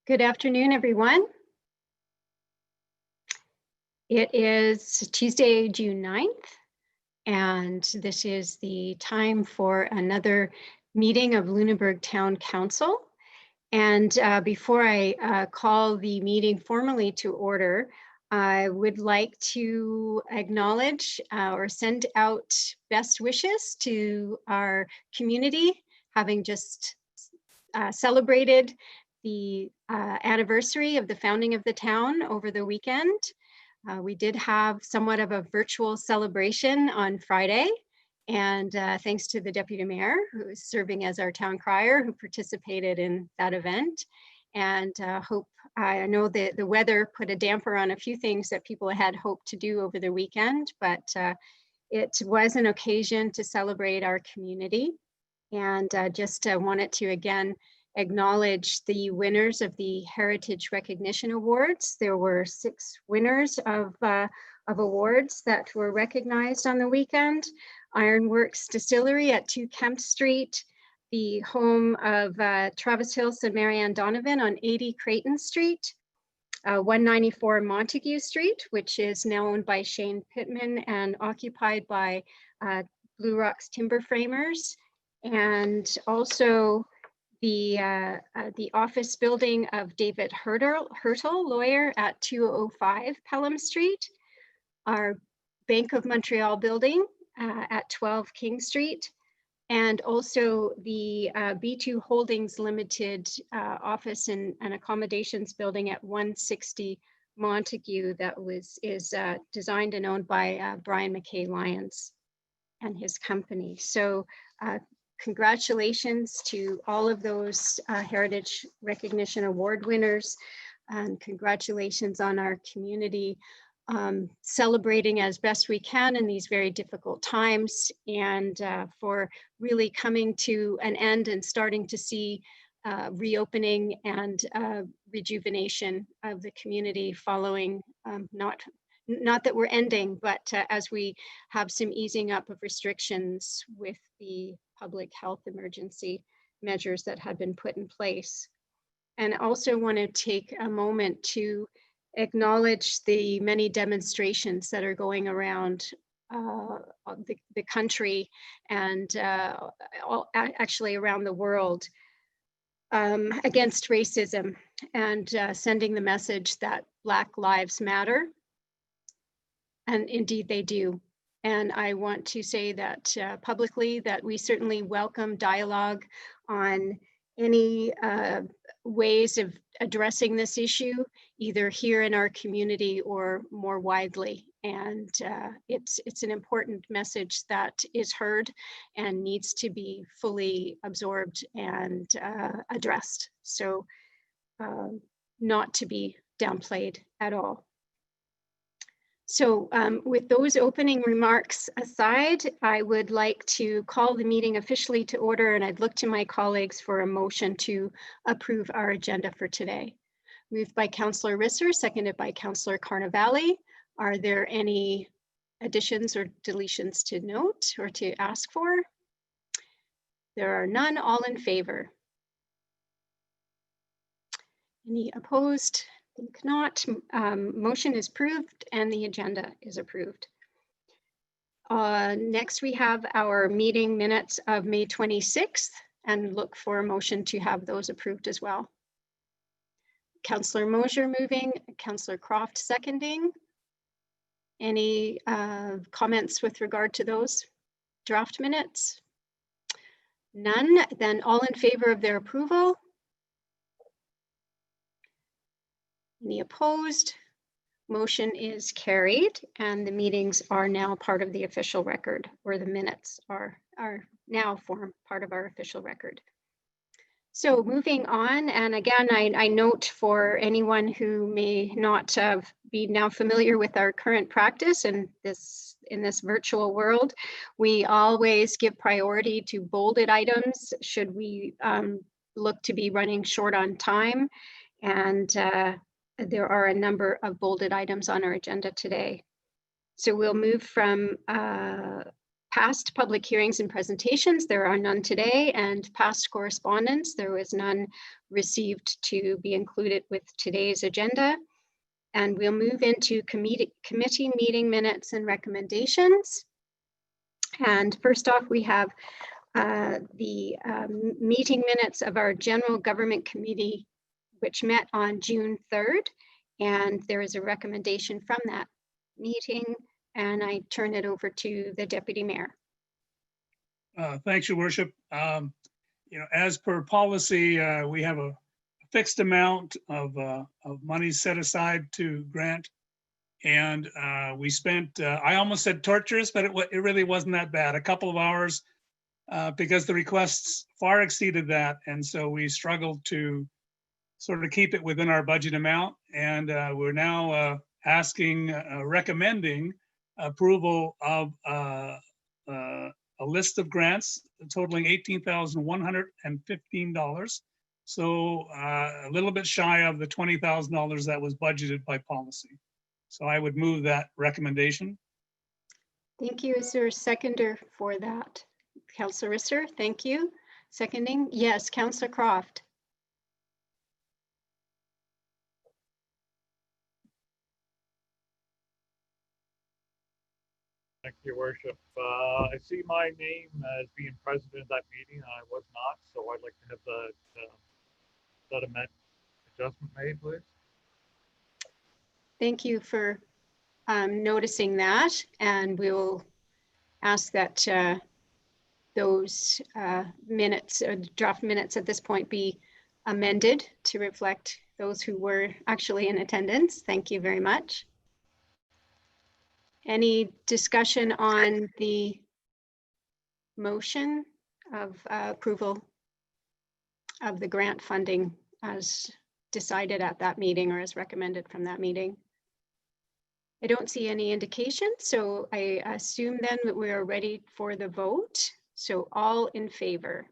Good afternoon, everyone. It is Tuesday, June 9th, and this is the time for another meeting of Lunenburg Town Council. And before I call the meeting formally to order, I would like to acknowledge or send out best wishes to our community, having just celebrated the anniversary of the founding of the town over the weekend. We did have somewhat of a virtual celebration on Friday, and thanks to the Deputy Mayor, who is serving as our town crier, who participated in that event. And I know that the weather put a damper on a few things that people had hoped to do over the weekend, but it was an occasion to celebrate our community. And just wanted to again acknowledge the winners of the Heritage Recognition Awards. There were 6 winners of awards that were recognized on the weekend. Ironworks Distillery at 2 Kemp Street, the home of Travis Hills and Marianne Donovan on 80 Creighton Street, 194 Montague Street, which is now owned by Shane Pittman and occupied by Blue Rocks Timber Framers, and also the office building of David Hertel, lawyer, at 205 Pelham Street, our Bank of Montreal building at 12 King Street, and also the B2 Holdings Limited office and accommodations building at 160 Montague that is designed and owned by Brian McKay Lyons and his company. So congratulations to all of those Heritage Recognition Award winners, and congratulations on our community celebrating as best we can in these very difficult times, and for really coming to an end and starting to see reopening and rejuvenation of the community following not that we're ending, but as we have some easing up of restrictions with the public health emergency measures that had been put in place. And I also want to take a moment to acknowledge the many demonstrations that are going around the country and actually around the world against racism, and sending the message that Black lives matter. And indeed they do. And I want to say that publicly that we certainly welcome dialogue on any ways of addressing this issue, either here in our community or more widely. And it's an important message that is heard and needs to be fully absorbed and addressed. So not to be downplayed at all. So with those opening remarks aside, I would like to call the meeting officially to order, and I'd look to my colleagues for a motion to approve our agenda for today. Moved by Councillor Risser, seconded by Councillor Carnavale. Are there any additions or deletions to note or to ask for? There are none. All in favor? Any opposed? Think not. Motion is approved and the agenda is approved. Next, we have our meeting minutes of May 26th, and look for a motion to have those approved as well. Councillor Mosier moving, Councillor Croft seconding. Any comments with regard to those draft minutes? None. Then all in favor of their approval? Any opposed? Motion is carried, and the meetings are now part of the official record, or the minutes are now form part of our official record. So moving on, and again, I note for anyone who may not be now familiar with our current practice in this virtual world, we always give priority to bolded items should we look to be running short on time, and there are a number of bolded items on our agenda today. So we'll move from past public hearings and presentations, there are none today, and past correspondence, there was none received to be included with today's agenda. And we'll move into committee meeting minutes and recommendations. And first off, we have the meeting minutes of our General Government Committee, which met on June 3rd. And there is a recommendation from that meeting, and I turn it over to the Deputy Mayor. Thanks, Your Worship. As per policy, we have a fixed amount of money set aside to grant. And we spent, I almost said torturous, but it really wasn't that bad. A couple of hours because the requests far exceeded that. And so we struggled to sort of keep it within our budget amount. And we're now recommending approval of a list of grants totaling $18,115. So a little bit shy of the $20,000 that was budgeted by policy. So I would move that recommendation. Thank you. Is there a seconder for that? Councillor Risser, thank you. Seconding, yes, Councillor Croft. Thank you, Your Worship. I see my name as being president of that meeting. I was not, so I'd like to have that adjustment made, please. Thank you for noticing that, and we will ask that those minutes, draft minutes at this point, be amended to reflect those who were actually in attendance. Thank you very much. Any discussion on the motion of approval of the grant funding as decided at that meeting or as recommended from that meeting? I don't see any indication, so I assume then that we are ready for the vote. So all in favor?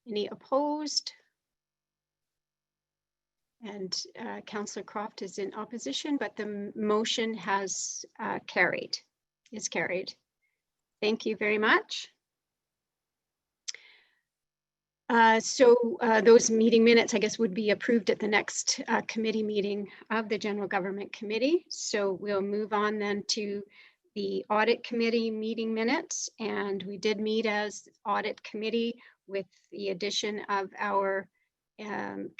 Any opposed? And Councillor Croft is in opposition, but the motion has is carried. Thank you very much. Those meeting minutes, I guess, would be approved at the next committee meeting of the General Government Committee. So we'll move on then to the Audit Committee meeting minutes. And we did meet as Audit Committee with the addition of our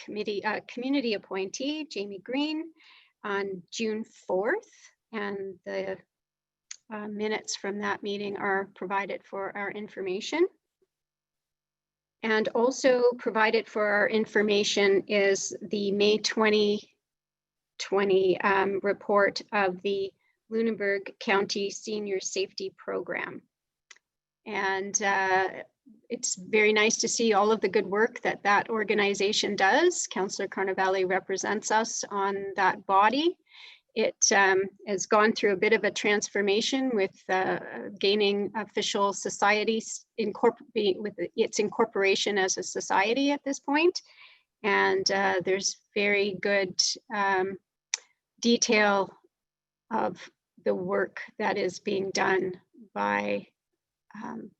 community appointee, Jamie Green, on June 4th. And the minutes from that meeting are provided for our information. And also provided for our information is the May 2020 report of the Lunenburg County Senior Safety Program. And it's very nice to see all of the good work that that organization does. Councillor Carnevale represents us on that body. It has gone through a bit of a transformation with gaining official societies, with its incorporation as a society at this point. And there's very good detail of the work that is being done by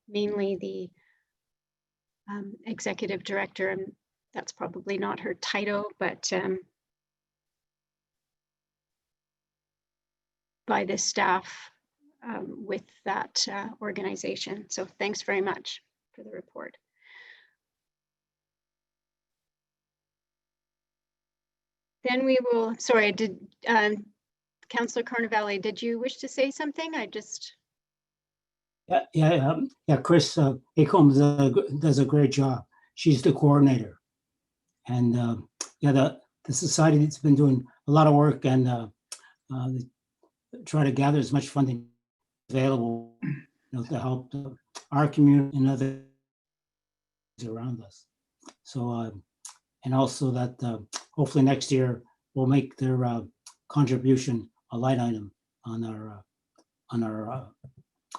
mainly the executive director, and that's probably not her title, but by the staff with that organization. So thanks very much for the report. Then we will, sorry, did Councillor Carnevale, did you wish to say something? I just. Yeah, Chris Acombs does a great job. She's the coordinator. And the society has been doing a lot of work and try to gather as much funding available, to help our community and others around us. So, and also that hopefully next year we'll make their contribution a line item on our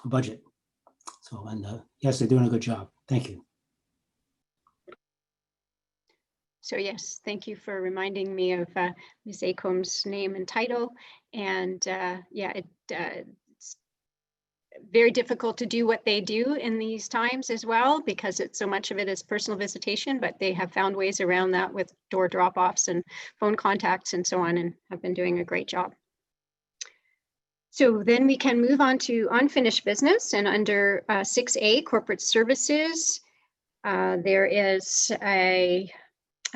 budget. So, and yes, they're doing a good job. Thank you. So yes, thank you for reminding me of Ms. Acom's name and title. And yeah, it's very difficult to do what they do in these times as well, because it's so much of it is personal visitation, but they have found ways around that with door drop-offs and phone contacts and so on, and have been doing a great job. So then we can move on to unfinished business, and under 6A, corporate services, there is a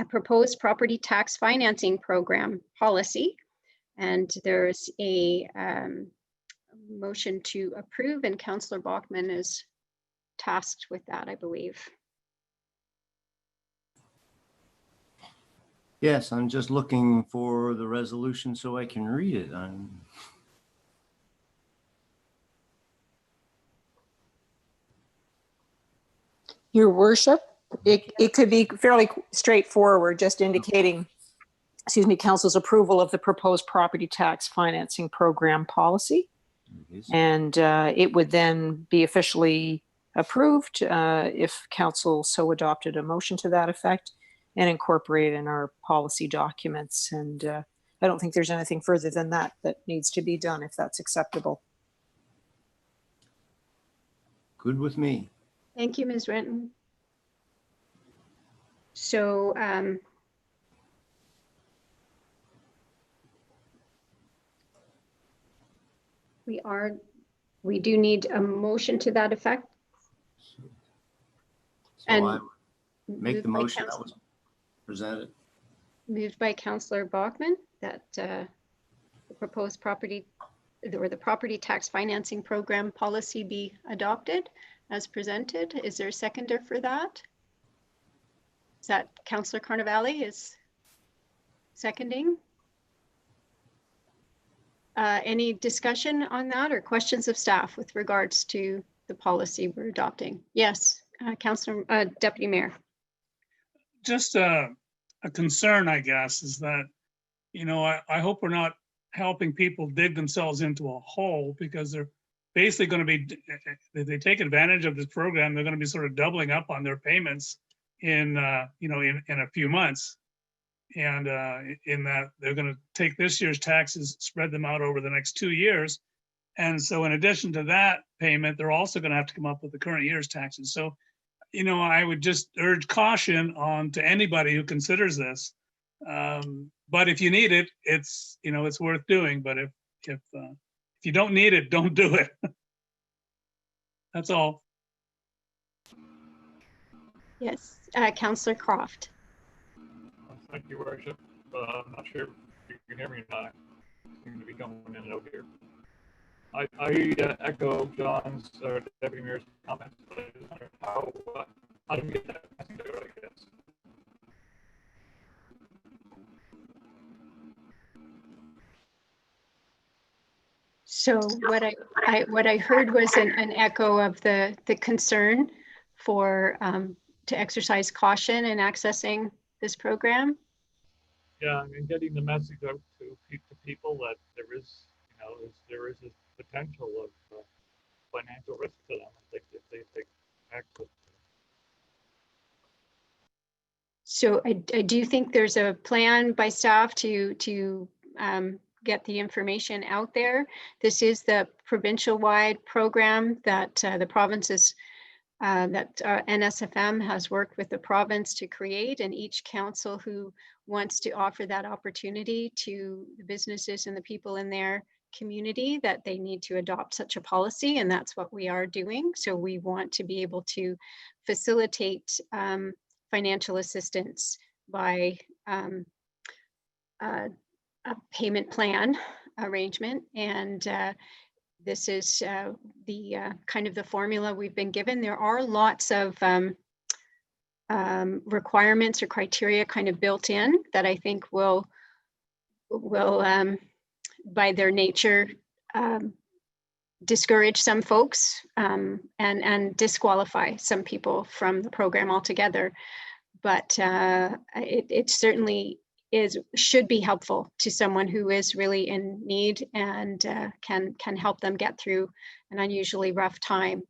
proposed property tax financing program policy, and there's a motion to approve, and Councillor Bachman is tasked with that, I believe. Yes, I'm just looking for the resolution so I can read it. Your worship, it could be fairly straightforward, just indicating, excuse me, council's approval of the proposed property tax financing program policy. And it would then be officially approved if council so adopted a motion to that effect and incorporated in our policy documents. And I don't think there's anything further than that that needs to be done, if that's acceptable. Good with me. Thank you, Ms. Renton. So we do need a motion to that effect. So And I would make the moved by motion that was presented. Moved by Councillor Bachman that the proposed property or the property tax financing program policy be adopted as presented. Is there a seconder for that? Is that Councillor Carnavale is seconding? Any discussion on that or questions of staff with regards to the policy we're adopting? Yes, Councillor Deputy Mayor. Just a concern, I guess, is that, you know, I hope we're not helping people dig themselves into a hole, because they're basically going to be, if they take advantage of this program, they're going to be sort of doubling up on their payments in, you know, in a few months. And in that they're going to take this year's taxes, spread them out over the next 2 years. And so in addition to that payment, they're also going to have to come up with the current year's taxes. So, you know, I would just urge caution on to anybody who considers this. But if you need it, it's, you know, it's worth doing. But if you don't need it, don't do it. That's all. Yes, Councillor Croft. Thank you, Worship. I'm not sure if you can hear me or not. I seem to be going in and out here. I echo John's Deputy Mayor's comments, but I just wonder how do we get that message out, I guess. So what I heard was an echo of the concern for to exercise caution in accessing this program. Yeah, I mean, getting the message out to people that there is, you know, there is this potential of financial risk to them if they take access. So I do think there's a plan by staff to get the information out there. This is the provincial-wide program that the provinces, that NSFM has worked with the province to create, and each council who wants to offer that opportunity to the businesses and the people in their community, that they need to adopt such a policy, and that's what we are doing. So we want to be able to facilitate financial assistance by a payment plan arrangement, and this is the kind of the formula we've been given. There are lots of requirements or criteria kind of built in that I think will by their nature discourage some folks and disqualify some people from the program altogether. But it certainly should be helpful to someone who is really in need and can help them get through an unusually rough time.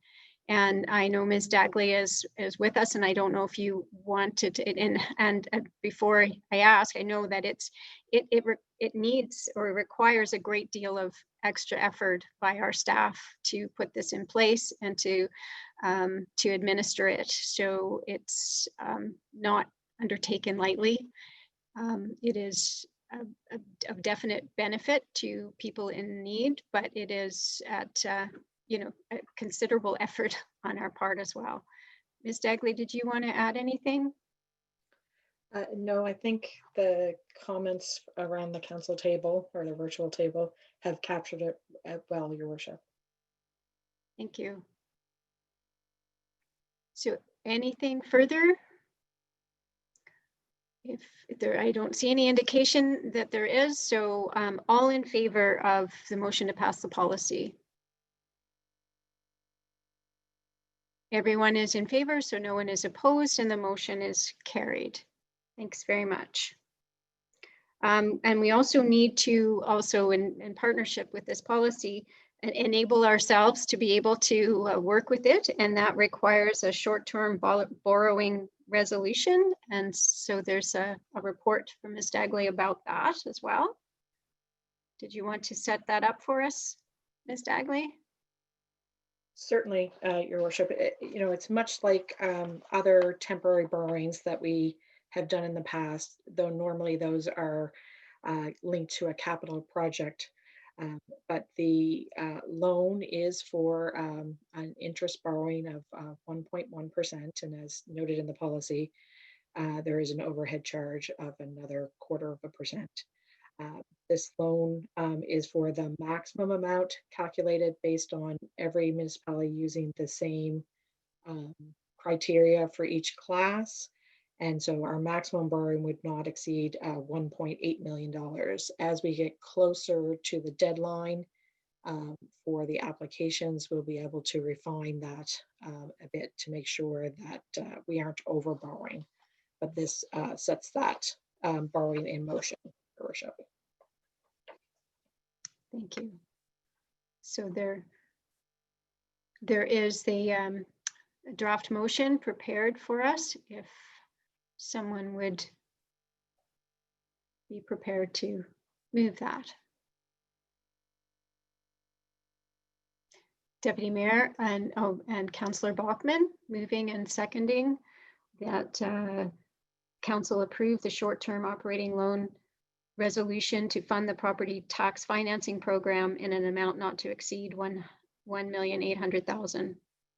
And I know Ms. Dagley is with us, and I don't know if you wanted to, and before I ask, I know that it needs or requires a great deal of extra effort by our staff to put this in place and to administer it. So it's not undertaken lightly. It is of definite benefit to people in need, but it is at a considerable effort on our part as well. Ms. Dagley, did you want to add anything? No, I think the comments around the council table or the virtual table have captured it well, Your Worship. Thank you. So anything further? If there, I don't see any indication that there is, so all in favor of the motion to pass the policy? Everyone is in favor, so no one is opposed, and the motion is carried. Thanks very much. And we also need to in partnership with this policy, enable ourselves to be able to work with it, and that requires a short-term borrowing resolution. And so there's a report from Ms. Dagley about that as well. Did you want to set that up for us, Ms. Dagley? Certainly, Your Worship. It's much like other temporary borrowings that we have done in the past, though normally those are linked to a capital project. But the loan is for an interest borrowing of 1.1%. And as noted in the policy, there is an overhead charge of another 0.25%. This loan is for the maximum amount calculated based on every municipality using the same criteria for each class. And so our maximum borrowing would not exceed $1.8 million. As we get closer to the deadline for the applications, we'll be able to refine that a bit to make sure that we aren't over borrowing. But this sets that borrowing in motion, Your Worship. Thank you. So there is the draft motion prepared for us. If someone would be prepared to move that. Deputy Mayor and Councillor Bachman moving and seconding that Council approve the short-term operating loan resolution to fund the property tax financing program in an amount not to exceed $1,800,000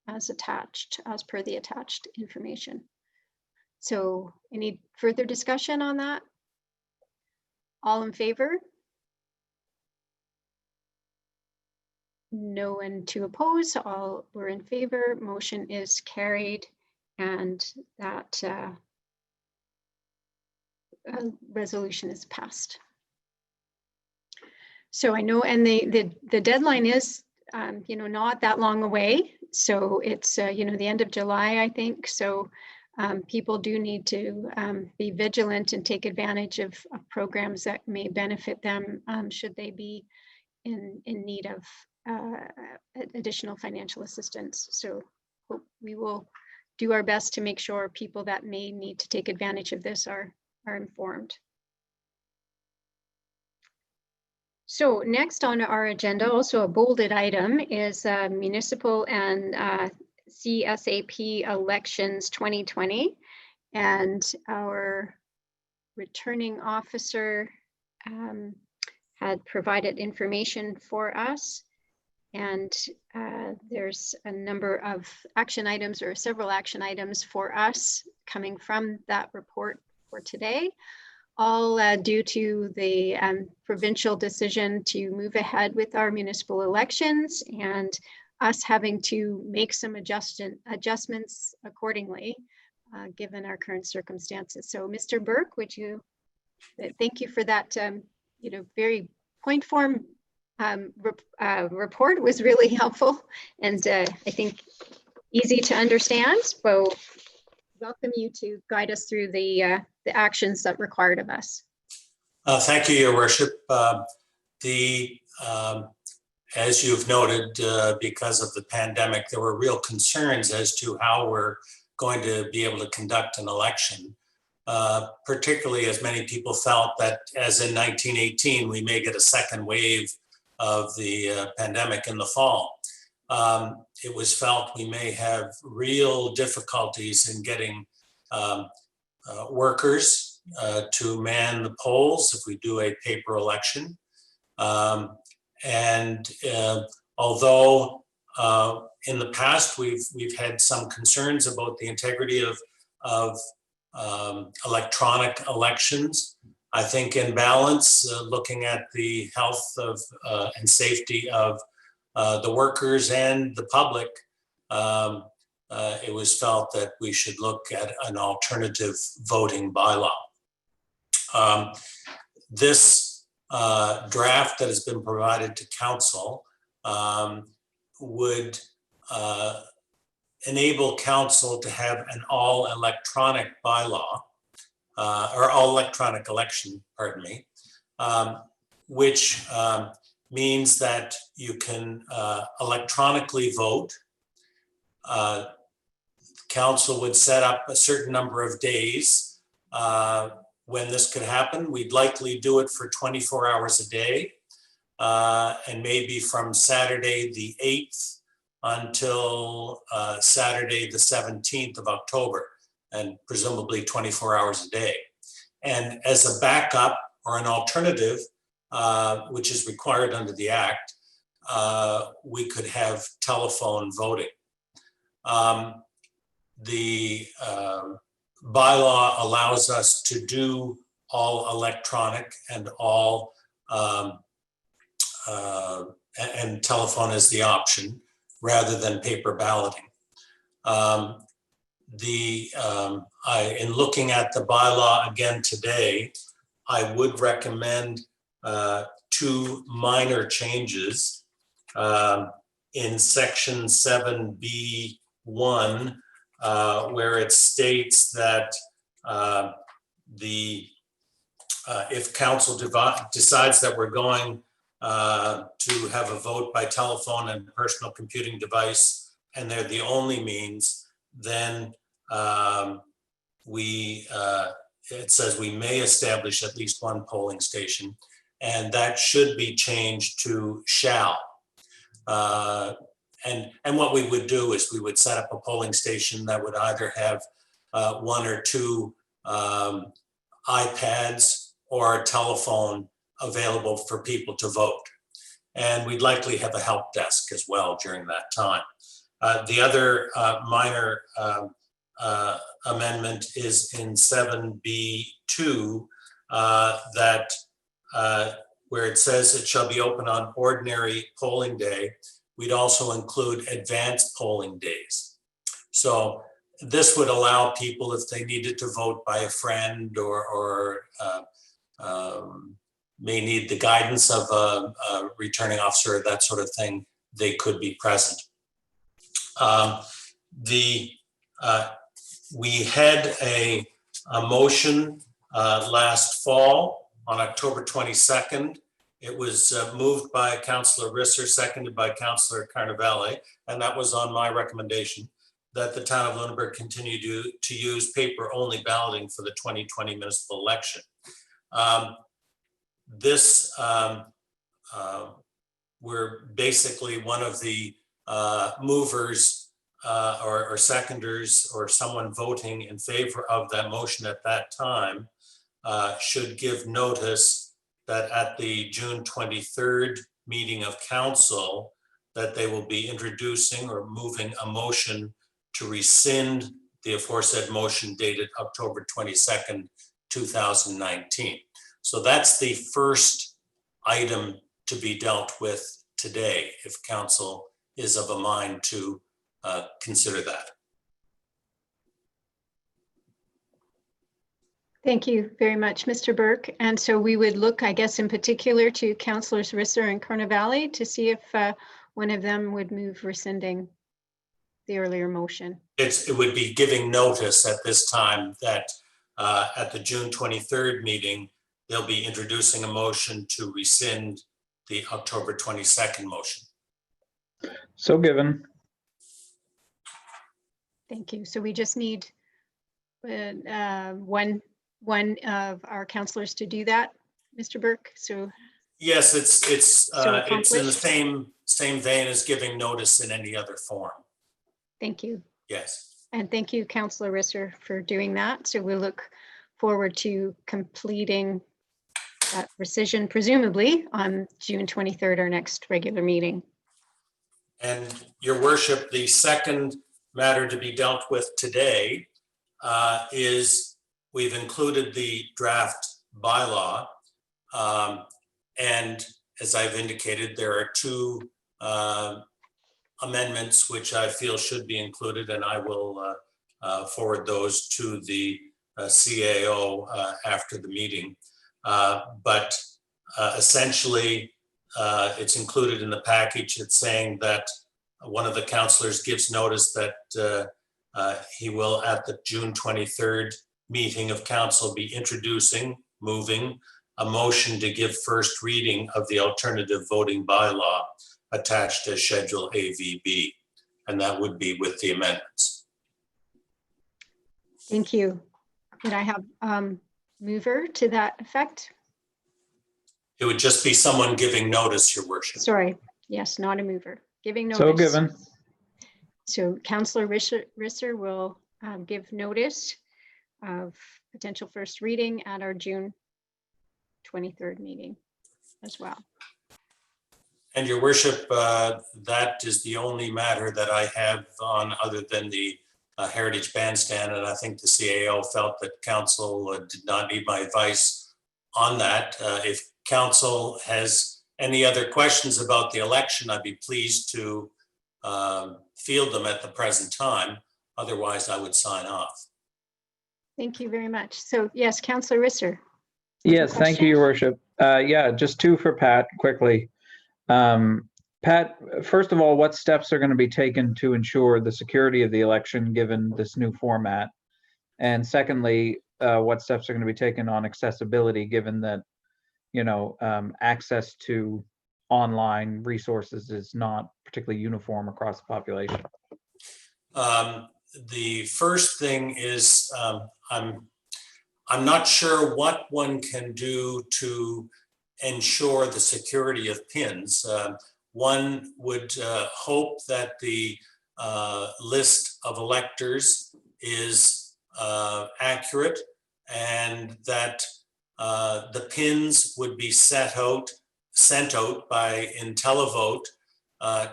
as per the attached information. So any further discussion on that? All in favor? No one to oppose, all were in favor. Motion is carried, and that resolution is passed. So I know, and the deadline is, not that long away. So it's, the end of July, I think. So people do need to be vigilant and take advantage of programs that may benefit them should they be in need of additional financial assistance. So we will do our best to make sure people that may need to take advantage of this are informed. So next on our agenda, also a bolded item, is municipal and CSAP elections 2020. And our returning officer had provided information for us. And there's a number of action items or several action items for us coming from that report for today, all due to the provincial decision to move ahead with our municipal elections and us having to make some adjustments accordingly, given our current circumstances. So Mr. Burke, thank you for that, very point form report. Was really helpful and I think easy to understand. So welcome you to guide us through the actions that required of us. Thank you, Your Worship. as you've noted, because of the pandemic, there were real concerns as to how we're going to be able to conduct an election, particularly as many people felt that, as in 1918, we may get a second wave of the pandemic in the fall. It was felt we may have real difficulties in getting workers to man the polls if we do a paper election. Although in the past we've had some concerns about the integrity of electronic elections, I think in balance, looking at the health of and safety of the workers and the public, it was felt that we should look at an alternative voting bylaw. This draft that has been provided to council would enable council to have an all electronic bylaw, or all electronic election, pardon me, which means that you can electronically vote. Council would set up a certain number of days when this could happen. We'd likely do it for 24 hours a day, and maybe from Saturday the 8th until Saturday the 17th of October, and presumably 24 hours a day. And as a backup or an alternative, which is required under the Act, we could have telephone voting. The bylaw allows us to do all electronic and all and telephone is the option rather than paper balloting. In looking at the bylaw again today, I would recommend two minor changes in section 7B1, where it states that if council decides that we're going to have a vote by telephone and personal computing device, and they're the only means, then it says we may establish at least one polling station, and that should be changed to shall. And what we would do is we would set up a polling station that would either have one or two iPads or a telephone available for people to vote. And we'd likely have a help desk as well during that time. The other minor amendment is in 7B2 that where it says it shall be open on ordinary polling day. We'd also include advanced polling days. So this would allow people, if they needed to vote by a friend or may need the guidance of a returning officer, that sort of thing, they could be present. We had a motion last fall on October 22nd. It was moved by Councillor Risser, seconded by Councillor Carnevale, and that was on my recommendation, that the town of Lunenburg continue to use paper-only balloting for the 2020 municipal election. We're basically one of the movers or seconders or someone voting in favor of that motion at that time should give notice that at the June 23rd meeting of council that they will be introducing or moving a motion to rescind the aforesaid motion dated October 22nd, 2019. So that's the first item to be dealt with today, if council is of a mind to consider that. Thank you very much, Mr. Burke. And so we would look, I guess, in particular to Councillors Risser and Carnevale to see if one of them would move rescinding the earlier motion. It would be giving notice at this time that at the June 23rd meeting, they'll be introducing a motion to rescind the October 22nd motion. So given. Thank you. So we just need one of our counselors to do that, Mr. Burke. So Yes, it's in the accomplished. same vein as giving notice in any other form. Thank you. Yes. And thank you, Councillor Risser, for doing that. So we'll look forward to completing that rescission, presumably on June 23rd, our next regular meeting. And Your Worship, the second matter to be dealt with today is we've included the draft bylaw. And as I've indicated, there are two amendments which I feel should be included, and I will forward those to the CAO after the meeting. But essentially, it's included in the package. It's saying that one of the councillors gives notice that he will, at the June 23rd meeting of council, be moving a motion to give first reading of the alternative voting bylaw attached as Schedule AVB, and that would be with the amendments. Thank you. Could I have mover to that effect? It would just be someone giving notice, Your Worship. Sorry, yes, not a mover. Giving notice. So given. So Councillor Risser will give notice of potential first reading at our June 23rd meeting as well. And Your Worship, that is the only matter that I have on other than the Heritage Bandstand. And I think the CAO felt that council did not need my advice on that. If council has any other questions about the election, I'd be pleased to field them at the present time. Otherwise, I would sign off. Thank you very much. So yes, Councillor Risser. Yes, thank you, Your Worship. Yeah, just two for Pat quickly. Pat, first of all, what steps are going to be taken to ensure the security of the election given this new format? And secondly, what steps are going to be taken on accessibility given that, you know, access to online resources is not particularly uniform across the population? The first thing is I'm not sure what one can do to ensure the security of pins. One would hope that the list of electors is accurate and that the pins would be sent out by IntelliVote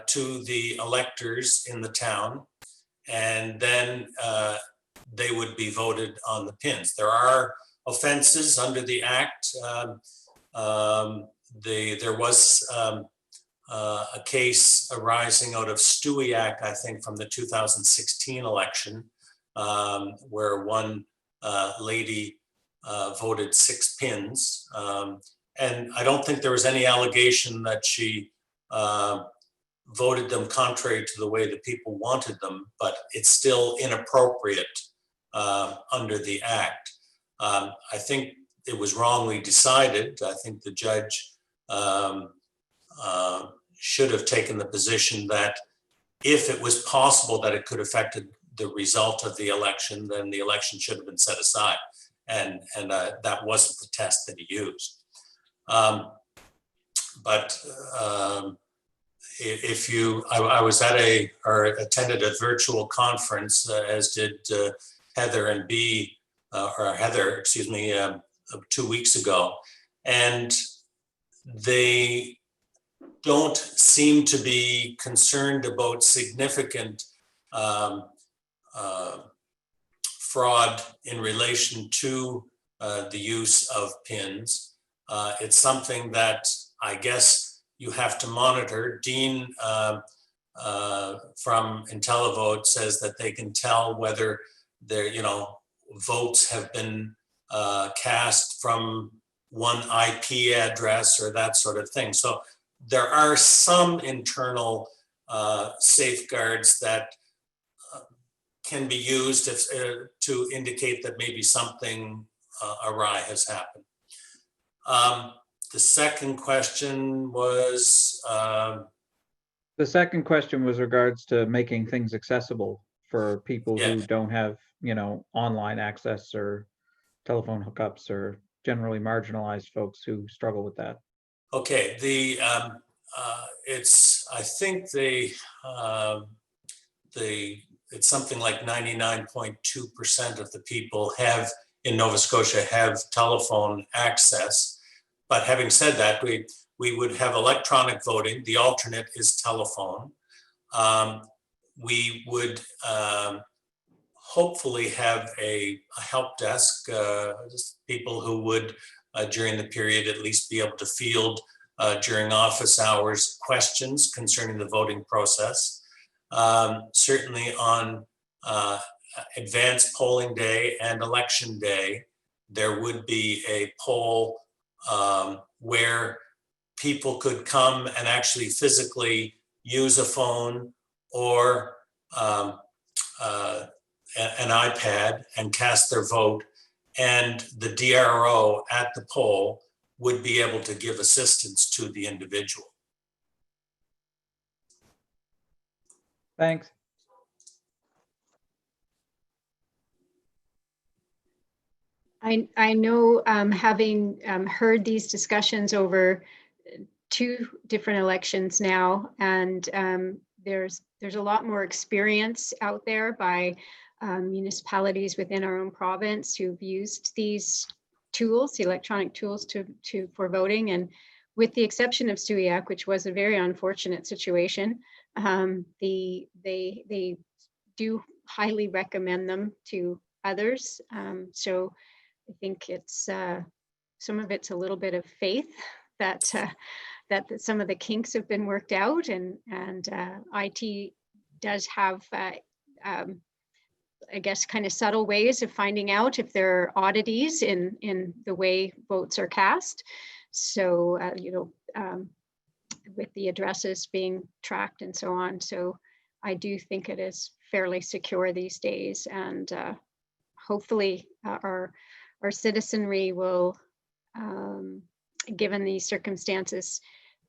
to the electors in the town, and then they would be voted on the pins. There are offenses under the Act. There was a case arising out of Stewie Act, I think, from the 2016 election, where one lady voted 6 pins. And I don't think there was any allegation that she voted them contrary to the way the people wanted them, but it's still inappropriate under the Act. I think it was wrongly decided. I think the judge should have taken the position that if it was possible that it could affect the result of the election, then the election should have been set aside. And that wasn't the test that he used. If you, I was at or attended a virtual conference, as did Heather and Heather, excuse me, 2 weeks ago, and they don't seem to be concerned about significant fraud in relation to the use of pins. It's something that I guess you have to monitor. Dean from IntelliVote says that they can tell whether their, votes have been cast from one IP address or that sort of thing. So there are some internal safeguards that can be used to indicate that maybe something awry has happened. The second question was, The second question was regards to making things accessible for people Yeah. who don't have, online access or telephone hookups, or generally marginalized folks who struggle with that. okay, I think it's something like 99.2% of the people in Nova Scotia have telephone access. But having said that, we would have electronic voting. The alternate is telephone. We would hopefully have a help desk, just people who would, during the period, at least be able to field during office hours questions concerning the voting process. Certainly on advanced polling day and election day, there would be a poll where people could come and actually physically use a phone or an iPad and cast their vote, and the DRO at the poll would be able to give assistance to the individual. Thanks. I know, having heard these discussions over 2 different elections now, and there's a lot more experience out there by municipalities within our own province who've used these tools, the electronic tools for voting. And with the exception of Suiak, which was a very unfortunate situation, they do highly recommend them to others. So I think it's some of it's a little bit of faith that some of the kinks have been worked out, and IT does have I guess kind of subtle ways of finding out if there are oddities in the way votes are cast. So with the addresses being tracked and so on. So I do think it is fairly secure these days, and hopefully our citizenry will, given these circumstances,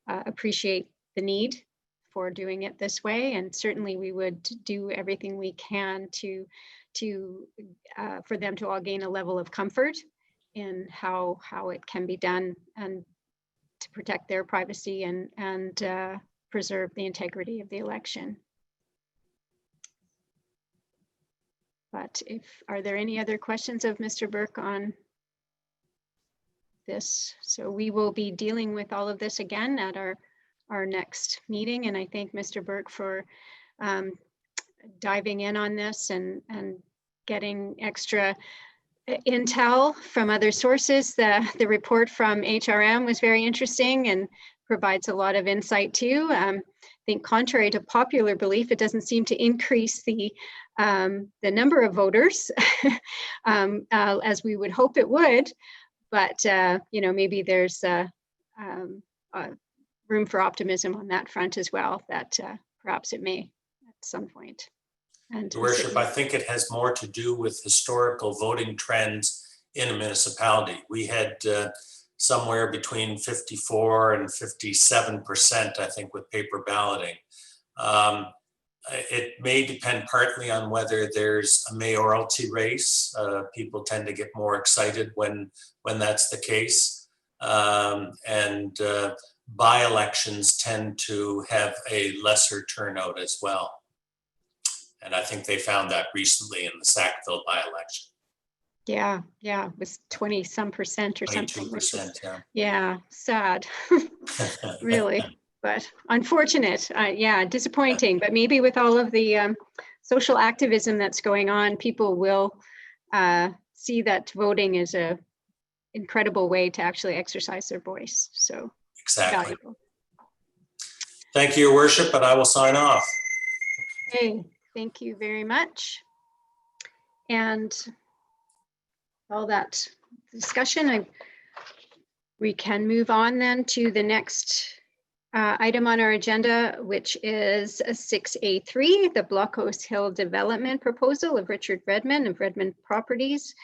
appreciate the need for doing it this way. And certainly we would do everything we can for them to all gain a level of comfort in how it can be done, and to protect their privacy and preserve the integrity of the election. But are there any other questions of Mr. Burke on this? So we will be dealing with all of this again at our next meeting. And I thank Mr. Burke for diving in on this and getting extra intel from other sources. The report from HRM was very interesting and provides a lot of insight too. I think contrary to popular belief, it doesn't seem to increase the number of voters as we would hope it would. But maybe there's room for optimism on that front as well, that perhaps it may at some point. And Your Worship, I think it has more to do with historical voting trends in a municipality. We had somewhere between 54 and 57%, I think, with paper balloting. It may depend partly on whether there's a mayoralty race. People tend to get more excited when that's the case. And by-elections tend to have a lesser turnout as well. And I think they found that recently in the Sackville by-election. Yeah, it was 20-some% or something. 22%, yeah. Yeah, sad, really, but unfortunate. Yeah, disappointing. But maybe with all of the social activism that's going on, people will see that voting is a incredible way to actually exercise their voice. So exactly. Valuable. Thank you, Your Worship, but I will sign off. Okay, thank you very much. And all that discussion, we can move on then to the next item on our agenda, which is 6A3, the Blockhouse Hill Development Proposal of Richard Redmond of Redmond Properties.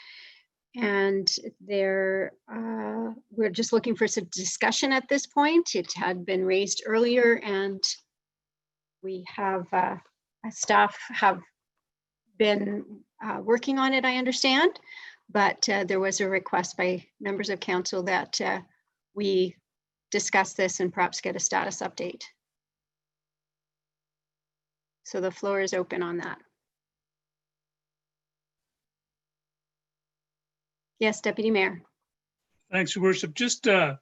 And we're just looking for some discussion at this point. It had been raised earlier, and we have staff have been working on it, I understand, but there was a request by members of council that we discuss this and perhaps get a status update. So the floor is open on that. Yes, Deputy Mayor. Thanks, Your Worship. Just with,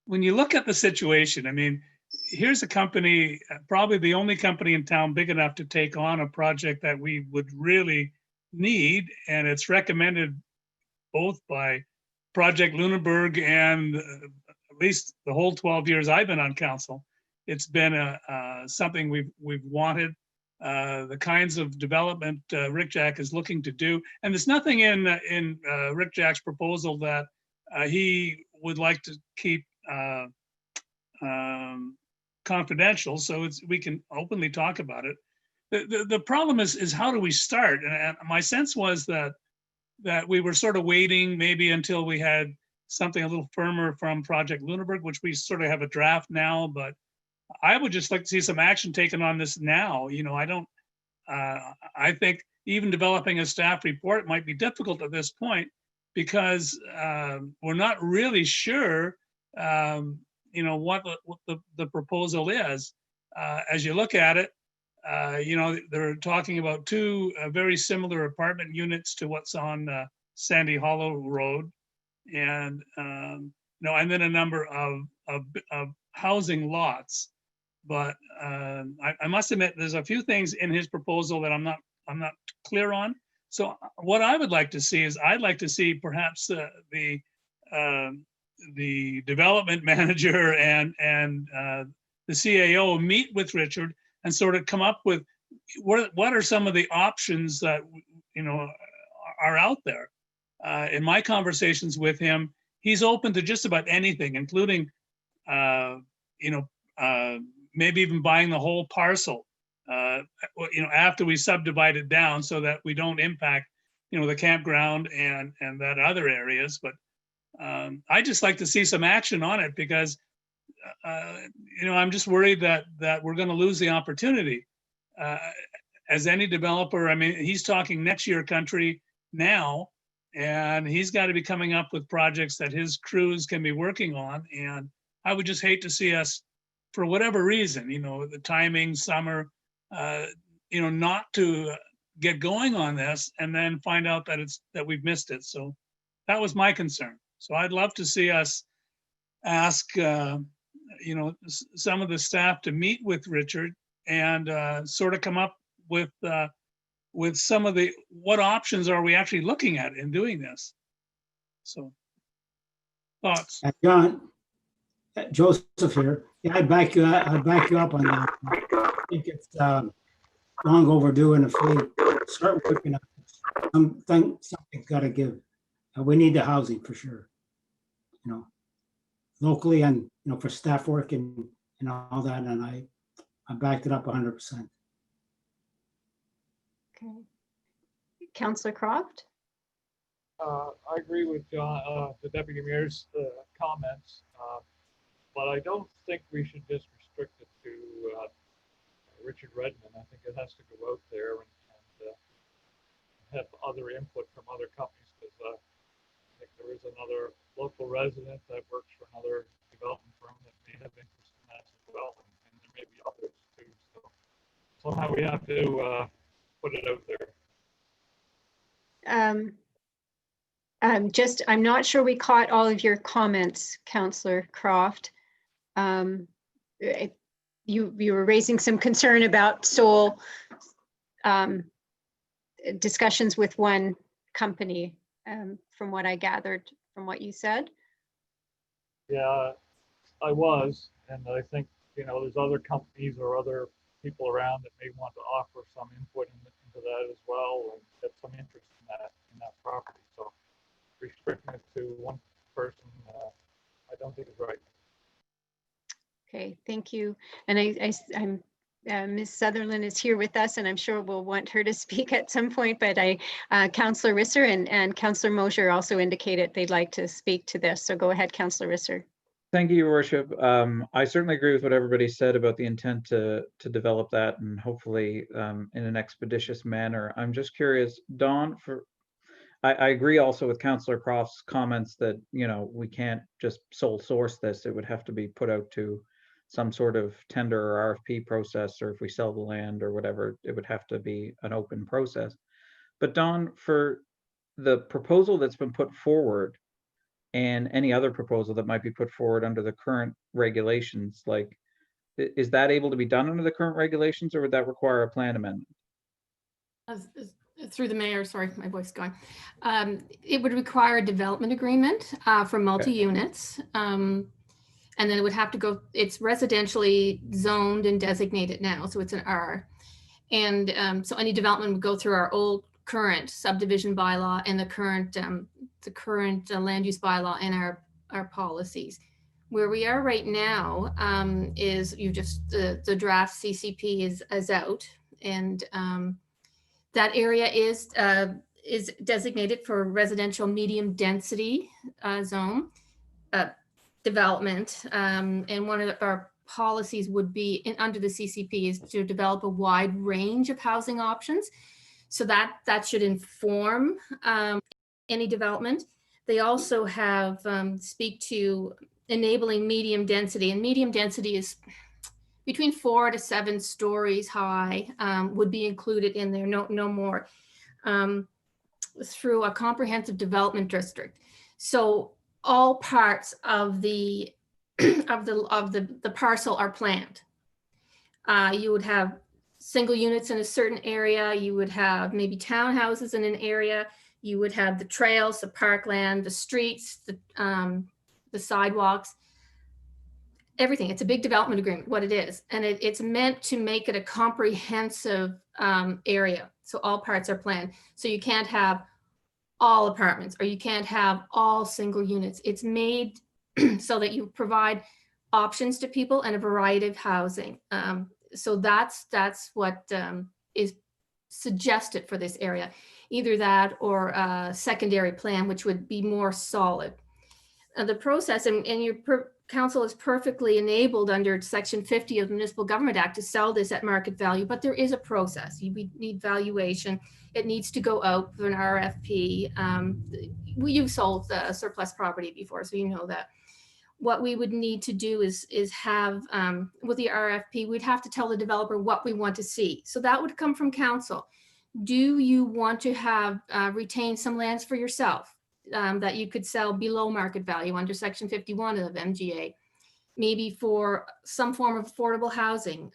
when you look at the situation, I mean, here's a company, probably the only company in town big enough to take on a project that we would really need, and it's recommended both by Project Lunenburg and at least the whole 12 years I've been on council. It's been something we've wanted. The kinds of development Rick Jack is looking to do, and there's nothing in Rick Jack's proposal that he would like to keep confidential, so we can openly talk about it. The problem is how do we start? And my sense was that we were sort of waiting maybe until we had something a little firmer from Project Lunenburg, which we sort of have a draft now, but I would just like to see some action taken on this now. I think even developing a staff report might be difficult at this point because we're not really sure, what the proposal is. As you look at it, they're talking about two very similar apartment units to what's on Sandy Hollow Road, and and then a number of housing lots. But I must admit, there's a few things in his proposal that I'm not clear on. So what I would like to see is I'd like to see perhaps the development manager and the CAO meet with Richard and sort of come up with what are some of the options that are out there. In my conversations with him, he's open to just about anything, including maybe even buying the whole parcel, after we subdivide it down so that we don't impact, the campground and that other areas. But I just like to see some action on it because, I'm just worried that we're going to lose the opportunity. As any developer, I mean, he's talking next year country now, and he's got to be coming up with projects that his crews can be working on. And I would just hate to see us, for whatever reason, the timing, summer, not to get going on this and then find out that we've missed it. So that was my concern. So I'd love to see us ask, some of the staff to meet with Richard and sort of come up with some of what options are we actually looking at in doing this. So thoughts? John, Joseph here. Yeah, I'd back you up on that. I think it's long overdue, and if we start working on it, something's got to give. We need the housing for sure. Locally and for staff work and all that, and I backed it up 100%. Okay. Councillor Croft? I agree with John, the Deputy Mayor's comments, but I don't think we should just restrict it to Richard Redmond. I think it has to go out there and have other input from other companies, because I think there is another local resident that works for another development firm that may have interest in that as well, and there may be others too. So somehow we have to put it out there. I'm not sure we caught all of your comments, Councillor Croft. You were raising some concern about sole discussions with one company, from what I gathered from what you said. Yeah, I was, and I think, there's other companies or other people around that may want to offer some input into that as well, and get some interest in that property. So restricting it to one person, I don't think is right. Okay, thank you. And I'm Ms. Sutherland is here with us, and I'm sure we'll want her to speak at some point, but Councillor Risser and Councillor Mosher also indicated they'd like to speak to this. So go ahead, Councillor Risser. Thank you, Your Worship. I certainly agree with what everybody said about the intent to develop that, and hopefully in an expeditious manner. I'm just curious, Dawn, I agree also with Councillor Croft's comments that, you know, we can't just sole source this. It would have to be put out to some sort of tender or RFP process, or if we sell the land or whatever, it would have to be an open process. But Dawn, for the proposal that's been put forward and any other proposal that might be put forward under the current regulations, like, is that able to be done under the current regulations, or would that require a plan amendment? Through the mayor, sorry, my voice is going. It would require a development agreement for multi-units. And then it would have to go, it's residentially zoned and designated now, so it's an R. And so any development would go through our old current subdivision bylaw and the current land use bylaw and our policies. Where we are right now is the draft CCP is out, and that area is designated for residential medium density zone development. And one of our policies would be under the CCP is to develop a wide range of housing options. So that should inform any development. They also have speak to enabling medium density, and medium density is between 4 to 7 stories high, would be included in there, no more, through a comprehensive development district. So all parts of the the parcel are planned. You would have single units in a certain area. You would have maybe townhouses in an area. You would have the trails, the parkland, the streets, the sidewalks, everything. It's a big development agreement, what it is. And it's meant to make it a comprehensive area. So all parts are planned. So you can't have all apartments, or you can't have all single units. It's made so that you provide options to people and a variety of housing. So that's what is suggested for this area. Either that or a secondary plan, which would be more solid. The process, and your council is perfectly enabled under Section 50 of the Municipal Government Act to sell this at market value, but there is a process. You need valuation. It needs to go out for an RFP. You've sold surplus property before, so you know that. What we would need to do is have, with the RFP, we'd have to tell the developer what we want to see. So that would come from council. Do you want to have retain some lands for yourself that you could sell below market value under Section 51 of MGA? Maybe for some form of affordable housing,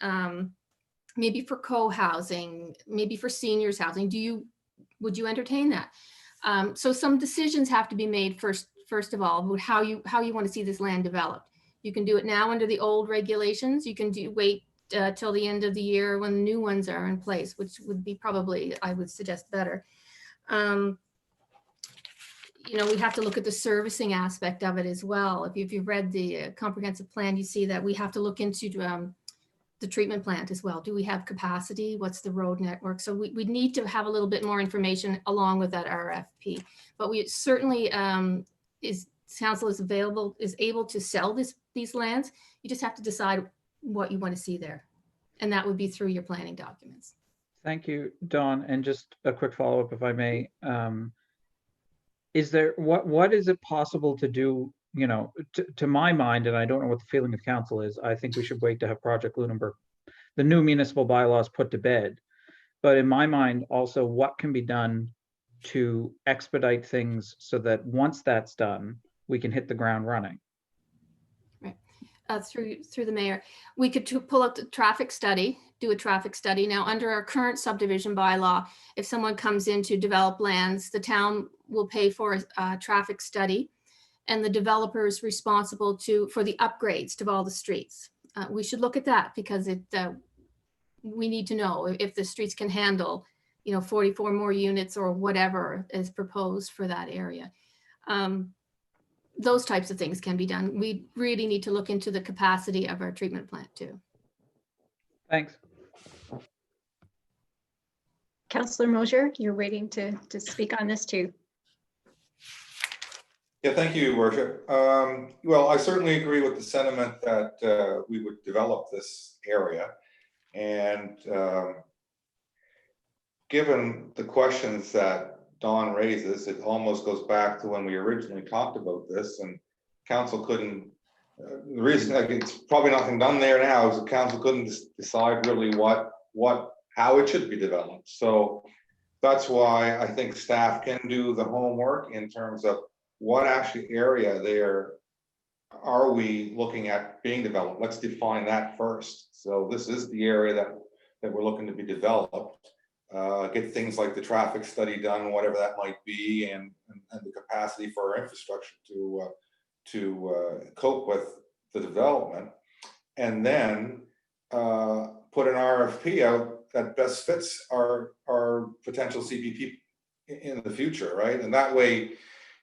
maybe for co-housing, maybe for seniors housing. Would you entertain that? So some decisions have to be made first of all, about how you want to see this land developed. You can do it now under the old regulations. You can wait till the end of the year when the new ones are in place, which would be probably, I would suggest, better. You know, we have to look at the servicing aspect of it as well. If you've read the comprehensive plan, you see that we have to look into the treatment plant as well. Do we have capacity? What's the road network? So we need to have a little bit more information along with that RFP. But we certainly, council is able to sell these lands. You just have to decide what you want to see there. And that would be through your planning documents. Thank you, Dawn. And just a quick follow-up, if I may. Is there, what is it possible to do, you know, to my mind, and I don't know what the feeling of council is, I think we should wait to have Project Lunenburg, the new municipal bylaws, put to bed. But in my mind, also, what can be done to expedite things so that once that's done, we can hit the ground running? Right. Through the mayor, we could pull up the traffic study, do a traffic study. Now, under our current subdivision bylaw, if someone comes in to develop lands, the town will pay for a traffic study, and the developer is responsible for the upgrades to all the streets. We should look at that because we need to know if the streets can handle, 44 more units or whatever is proposed for that area. Those types of things can be done. We really need to look into the capacity of our treatment plant too. Thanks. Councillor Mosier, you're waiting to speak on this too. Yeah, thank you, Your Worship. Well, I certainly agree with the sentiment that we would develop this area. And given the questions that Don raises, it almost goes back to when we originally talked about this, and council couldn't, the reason, like, it's probably nothing done there now is the council couldn't decide really how it should be developed. So that's why I think staff can do the homework in terms of what actually area there are we looking at being developed. Let's define that first. So this is the area that we're looking to be developed. Get things like the traffic study done, whatever that might be, and the capacity for our infrastructure to cope with the development, and then put an RFP out that best fits our potential CPP in the future, right? And that way,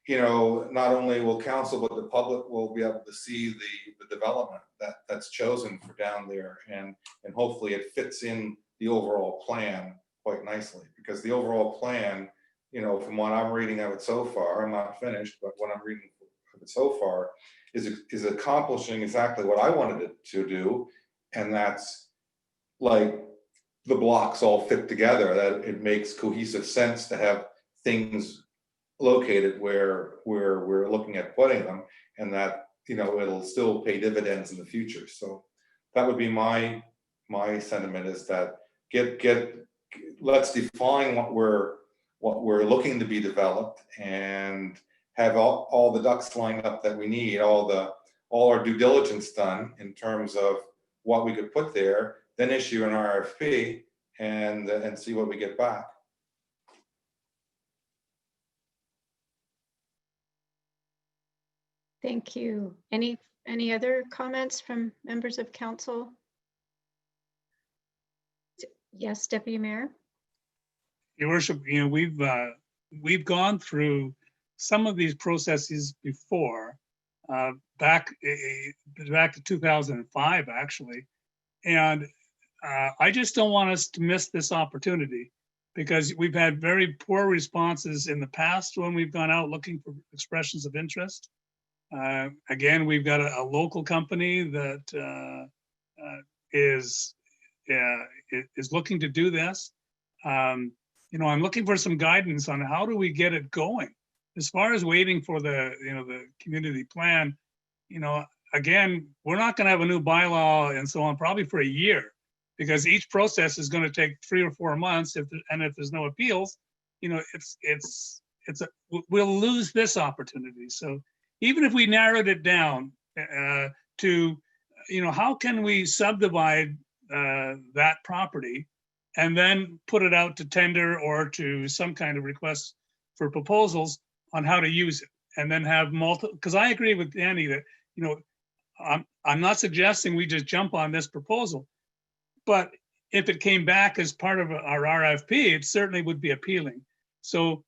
you know, not only will council, but the public will be able to see the development that's chosen for down there, and hopefully it fits in the overall plan quite nicely, because the overall plan, you know, from what I'm reading of it so far, I'm not finished, but what I'm reading of it so far is accomplishing exactly what I wanted it to do, and that's like the blocks all fit together, that it makes cohesive sense to have things located where we're looking at putting them, and that, you know, it'll still pay dividends in the future. So that would be my sentiment, is that let's define what we're looking to be developed, and have all the ducks lined up that we need, all our due diligence done in terms of what we could put there, then issue an RFP and see what we get back. Thank you. Any other comments from members of council? Yes, Deputy Mayor. Your Worship, you know, we've gone through some of these processes before, back to 2005, actually. And I just don't want us to miss this opportunity, because we've had very poor responses in the past when we've gone out looking for expressions of interest. Again, we've got a local company that is looking to do this. You know, I'm looking for some guidance on how do we get it going. As far as waiting for the community plan, you know, again, we're not going to have a new bylaw and so on probably for a year, because each process is going to take 3 or 4 months. If there's no appeals, you know, we'll lose this opportunity. So even if we narrowed it down to, you know, how can we subdivide that property and then put it out to tender or to some kind of request for proposals on how to use it, and then have multiple, because I agree with Danny that, you know, I'm not suggesting we just jump on this proposal, but if it came back as part of our RFP, it certainly would be appealing. So,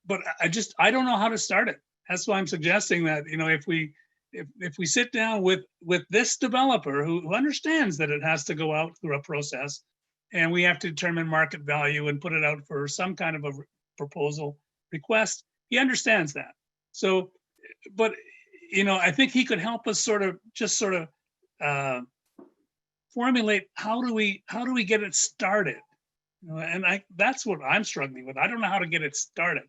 but I don't know how to start it. That's why I'm suggesting that, you know, if we sit down with this developer who understands that it has to go out through a process, and we have to determine market value and put it out for some kind of a proposal request, he understands that. So, but, you know, I think he could help us sort of formulate how do we get it started, you know, and that's what I'm struggling with. I don't know how to get it started.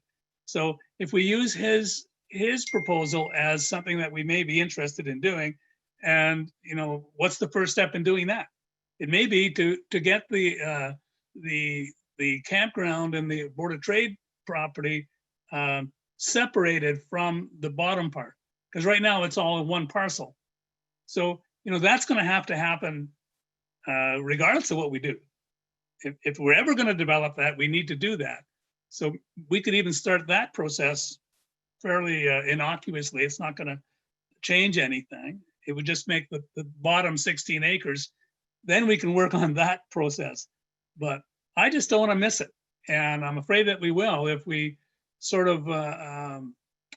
So if we use his proposal as something that we may be interested in doing, and, you know, what's the first step in doing that? It may be to get the campground and the Board of Trade property separated from the bottom part, because right now it's all in one parcel. So, you know, that's going to happen regardless of what we do. If we're ever going to develop that, we need to do that. So we could even start that process fairly innocuously. It's not going to change anything. It would just make the bottom 16 acres. Then we can work on that process. But I just don't want to miss it. And I'm afraid that we will if we sort of,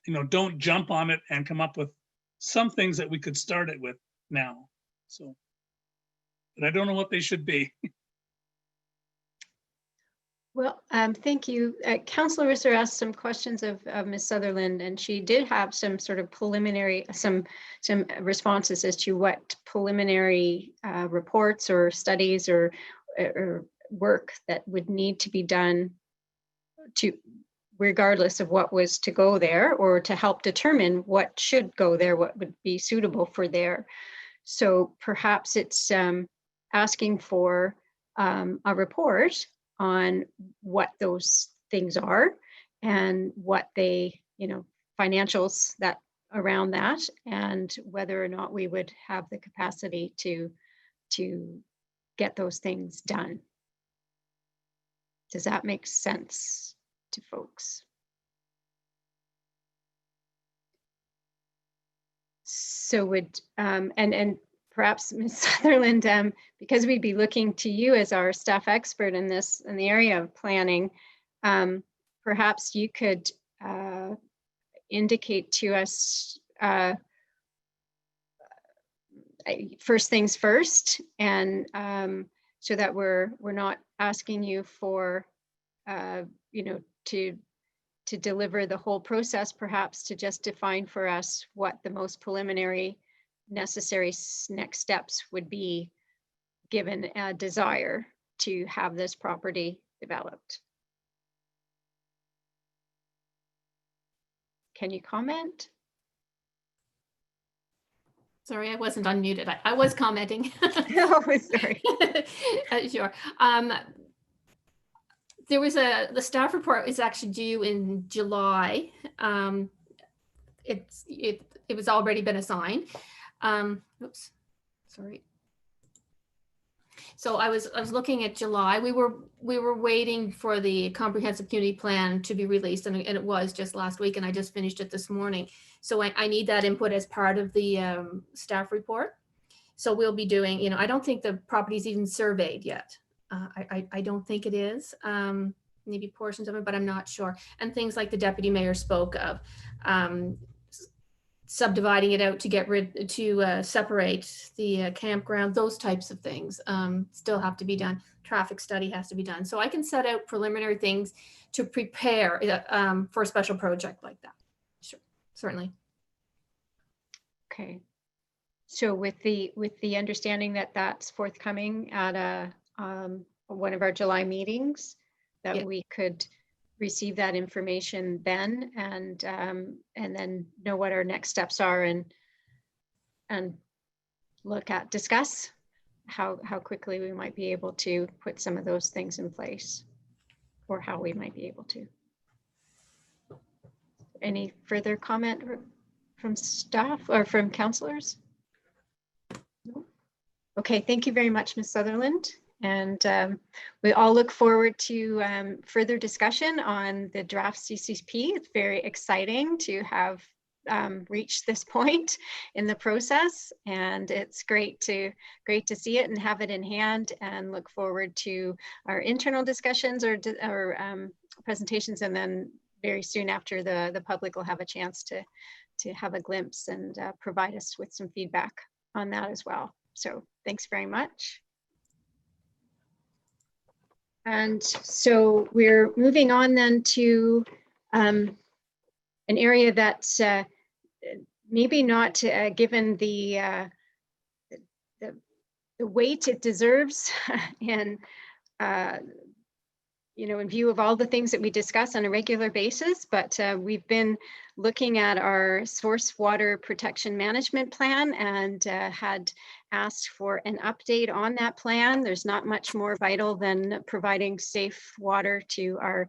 you know, don't jump on it and come up with some things that we could start it with now. So, but I don't know what they should be. Well, thank you. Councillor Risser asked some questions of Ms. Sutherland, and she did have some sort of preliminary, some responses as to what preliminary reports or studies or work that would need to be done to, regardless of what was to go there, or to help determine what should go there, what would be suitable for there. So perhaps it's asking for a report on what those things are and what they, financials that around that, and whether or not we would have the capacity to get those things done. Does that make sense to folks? So would, and perhaps Ms. Sutherland, because we'd be looking to you as our staff expert in this, in the area of planning, perhaps you could indicate to us first things first, and so that we're not asking you for, to deliver the whole process, perhaps to just define for us what the most preliminary necessary next steps would be, given a desire to have this property developed. Can you comment? Sorry, I wasn't unmuted. I was commenting. Oh, sorry. Sure. There was the staff report is actually due in July. It was already been assigned. Oops, sorry. So I was looking at July. We were waiting for the comprehensive community plan to be released, and it was just last week, and I just finished it this morning. So I need that input as part of the staff report. So we'll be doing, I don't think the property's even surveyed yet. I don't think it is. Maybe portions of it, but I'm not sure. And things like the deputy mayor spoke of, subdividing it out to get rid, to separate the campground, those types of things still have to be done. Traffic study has to be done. So I can set out preliminary things to prepare for a special project like that. Sure, certainly. Okay. So with the understanding that that's forthcoming at one of our July meetings, that Yeah. we could receive that information then, and then know what our next steps are, and discuss how quickly we might be able to put some of those things in place, or how we might be able to. Any further comment from staff or from councillors? No? Okay, thank you very much, Ms. Sutherland. And we all look forward to further discussion on the draft CCP. It's very exciting to have reached this point in the process, and it's great to see it and have it in hand, and look forward to our internal discussions or presentations, and then very soon after the public will have a chance to have a glimpse and provide us with some feedback on that as well. So thanks very much. And so we're moving on then to an area that's maybe not given the weight it deserves, and in view of all the things that we discuss on a regular basis, but we've been looking at our source water protection management plan, and had asked for an update on that plan. There's not much more vital than providing safe water to our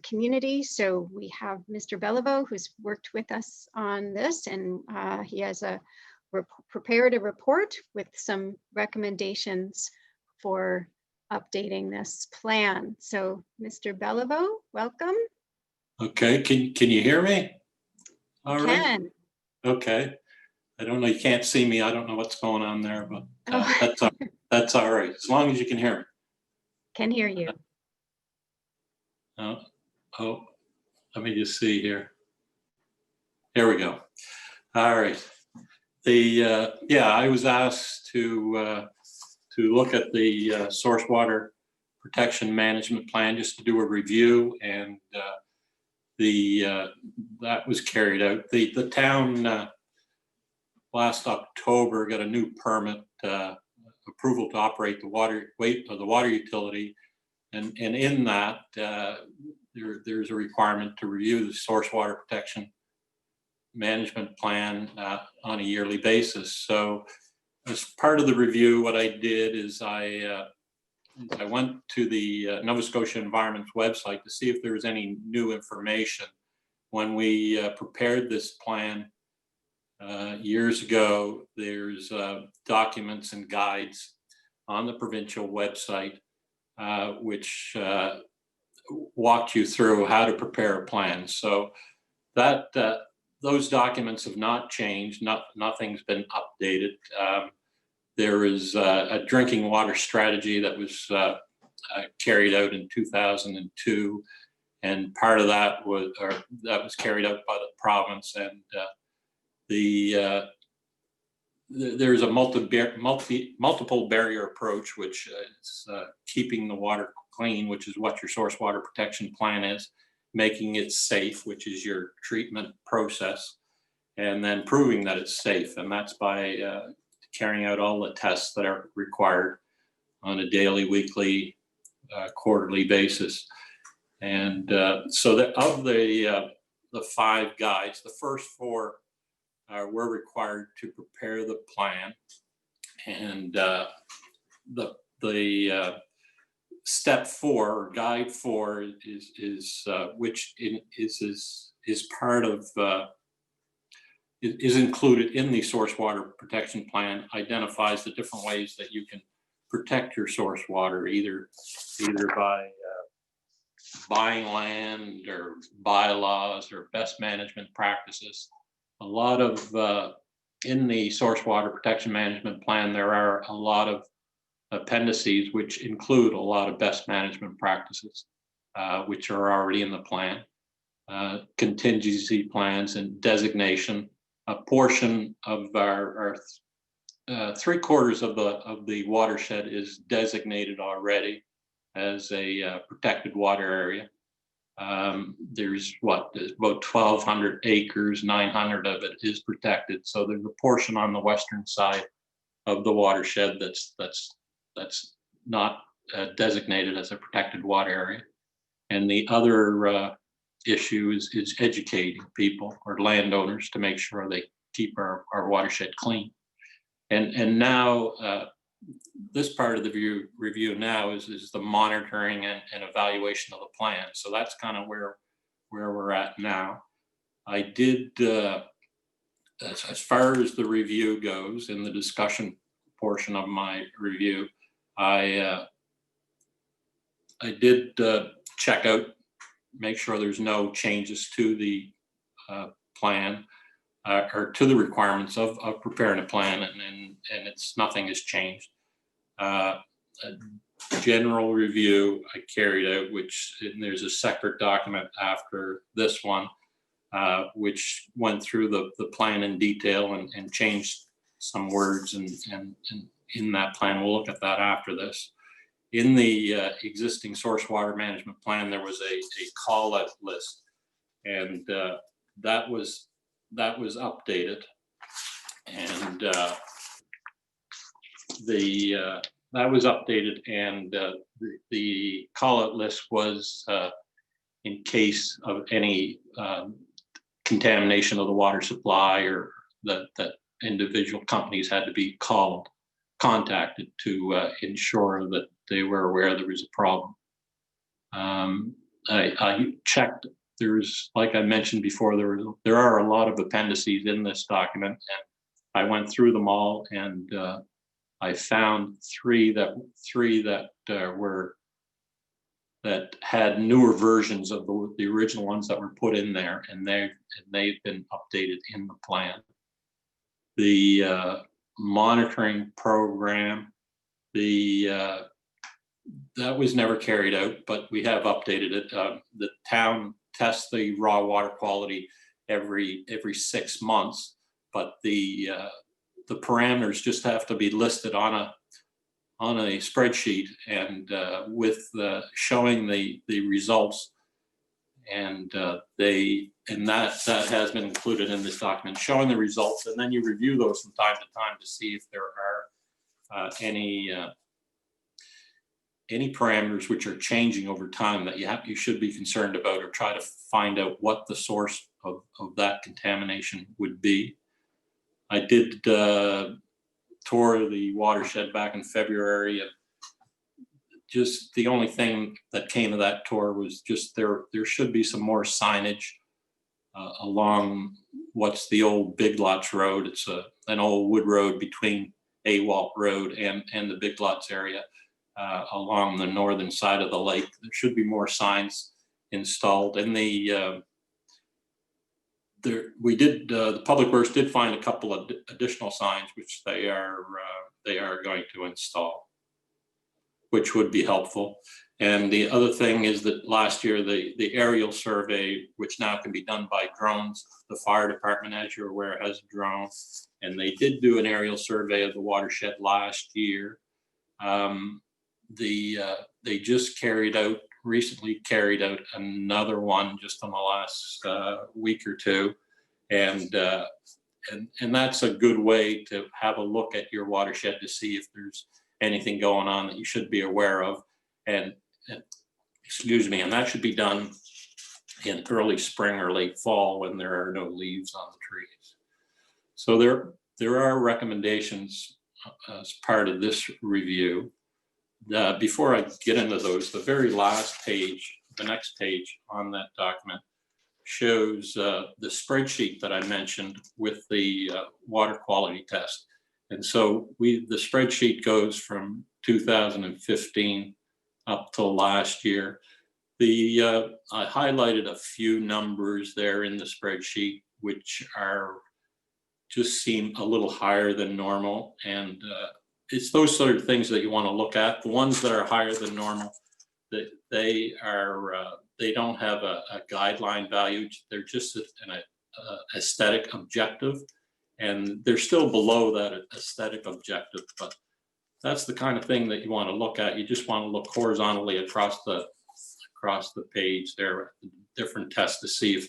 community. So we have Mr. Beliveau, who's worked with us on this, and he has prepared a report with some recommendations for updating this plan. So Mr. Beliveau, welcome. Okay, can you hear me? All right. Can. Okay. I don't know, you can't see me. I don't know what's going on there, but Oh. that's all right. As long as you can hear me. Can hear you. Oh, let me just see here. Here we go. All right. I was asked to look at the source water Protection Management Plan, just to do a review, and that was carried out. The town last October got a new permit, approval to operate the water utility, and in that there's a requirement to review the source water protection management plan on a yearly basis. So as part of the review, what I did is I went to the Nova Scotia Environment's website to see if there was any new information. When we prepared this plan years ago, there's documents and guides on the provincial website which walked you through how to prepare a plan. So that those documents have not changed. Nothing's been updated. There is a drinking water strategy that was carried out in 2002, and part of that was carried out by the province. And there's a multiple barrier approach, which is keeping the water clean, which is what your source water protection plan is, making it safe, which is your treatment process, and then proving that it's safe. And that's by carrying out all the tests that are required on a daily, weekly, quarterly basis. And so of the 5 guides, the first 4 were required to prepare the plan, and the step 4 or guide 4 is part of is included in the source water protection plan. Identifies the different ways that you can protect your source water, either by buying land or bylaws or best management practices. A lot of in the source water protection management plan, there are a lot of appendices which include a lot of best management practices, which are already in the plan. Contingency plans and designation. A portion of our 3/4 of the watershed is designated already as a protected water area. There's about 1,200 acres, 900 of it is protected. So there's a portion on the western side of the watershed that's not designated as a protected water area. And the other issue is educating people or landowners to make sure they keep our watershed clean. And now this part of the review now is the monitoring and evaluation of the plan. So that's kind of where we're at now. I did, as far as the review goes, in the discussion portion of my review, I did check out, make sure there's no changes to the plan or to the requirements of preparing a plan, and nothing has changed. A general review I carried out, and there's a separate document after this one, which went through the plan in detail and changed some words and in that plan. We'll look at that after this. In the existing source water management plan, there was a call out list, and that was updated, and that was updated, and the call out list was in case of any contamination of the water supply, or that individual companies had to be contacted to ensure that they were aware there was a problem. I checked. There's, like I mentioned before, there are a lot of appendices in this document, and I went through them all, and I found three that had newer versions of the original ones that were put in there, and they've been updated in the plan. The monitoring program, that was never carried out, but we have updated it. The town tests the raw water quality every 6 months, but the parameters just have to be listed on a spreadsheet and with showing the results. And that has been included in this document, showing the results, and then you review those from time to time to see if there are any parameters which are changing over time that you should be concerned about, or try to find out what the source of that contamination would be. I did tour the watershed back in February, and just the only thing that came of that tour was just there should be some more signage along what's the old Big Lots Road. It's an old wood road between Awalt Road and the Big Lots area along the northern side of the lake. There should be more signs installed. And the Public Works did find a couple of additional signs which they are going to install, which would be helpful. And the other thing is that last year, the aerial survey, which now can be done by drones, the fire department, as you're aware, has a drone, and they did do an aerial survey of the watershed last year. They just recently carried out another one just in the last week or two. And that's a good way to have a look at your watershed to see if there's anything going on that you should be aware of. And excuse me, and that should be done in early spring or late fall when there are no leaves on the trees. So there are recommendations as part of this review. Before I get into those, the very last page, the next page on that document shows the spreadsheet that I mentioned with the water quality test. And so the spreadsheet goes from 2015 up till last year. I highlighted a few numbers there in the spreadsheet, which just seem a little higher than normal. And it's those sort of things that you want to look at. The ones that are higher than normal, they don't have a guideline value. They're just an aesthetic objective, and they're still below that aesthetic objective. But that's the kind of thing that you want to look at. You just want to look horizontally across the page there, different tests, to see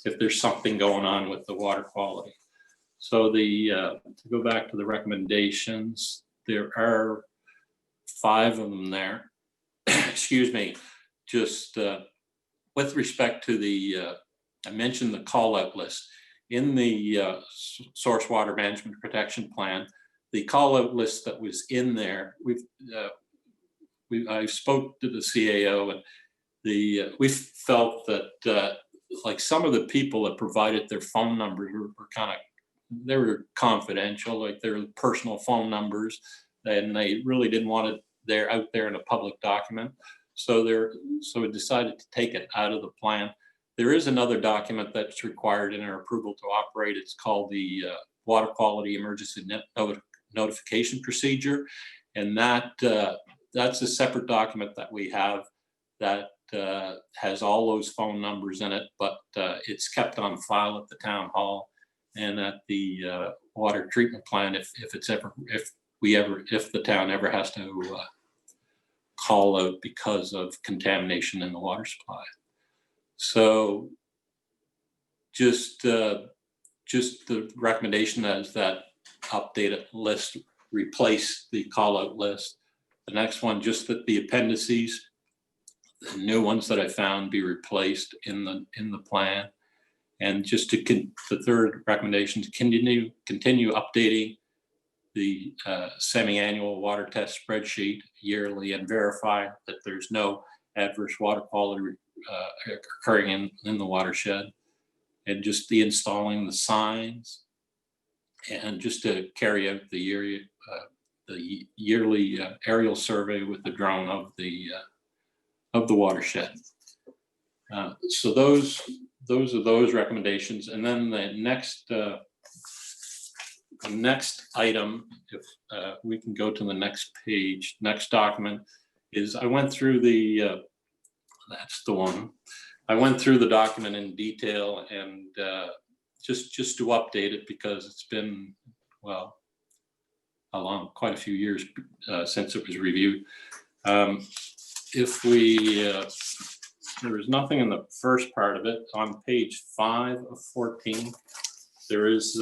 if there's something going on with the water quality. So to go back to the recommendations, there are 5 of them there. Excuse me. Just with respect to I mentioned the call out list in the source water management protection plan. The call out list that was in there, I spoke to the CAO, and we felt that like some of the people that provided their phone numbers they were confidential, like their personal phone numbers, and they really didn't want it out there in a public document. So we decided to take it out of the plan. There is another document that's required in our approval to operate. It's called the Water Quality Emergency Notification Procedure. And that's a separate document that we have that has all those phone numbers in it, but it's kept on file at the town hall and at the water treatment plant if the town ever has to call out because of contamination in the water supply. So just the recommendation is that updated list replace the call out list. The next one, just that the appendices, the new ones that I found, be replaced in the plan. And just the third recommendation, to continue updating the semi-annual water test spreadsheet yearly and verify that there's no adverse water quality occurring in the watershed, and just installing the signs, and just to carry out the yearly aerial survey with the drone of the watershed. So those are those recommendations. And then the next item, if we can go to the next page, next document, is I went through that's the one. I went through the document in detail, and just to update it, because it's been, well, quite a few years since it was reviewed. If we, there was nothing in the first part of it. On page 5 of 14, there is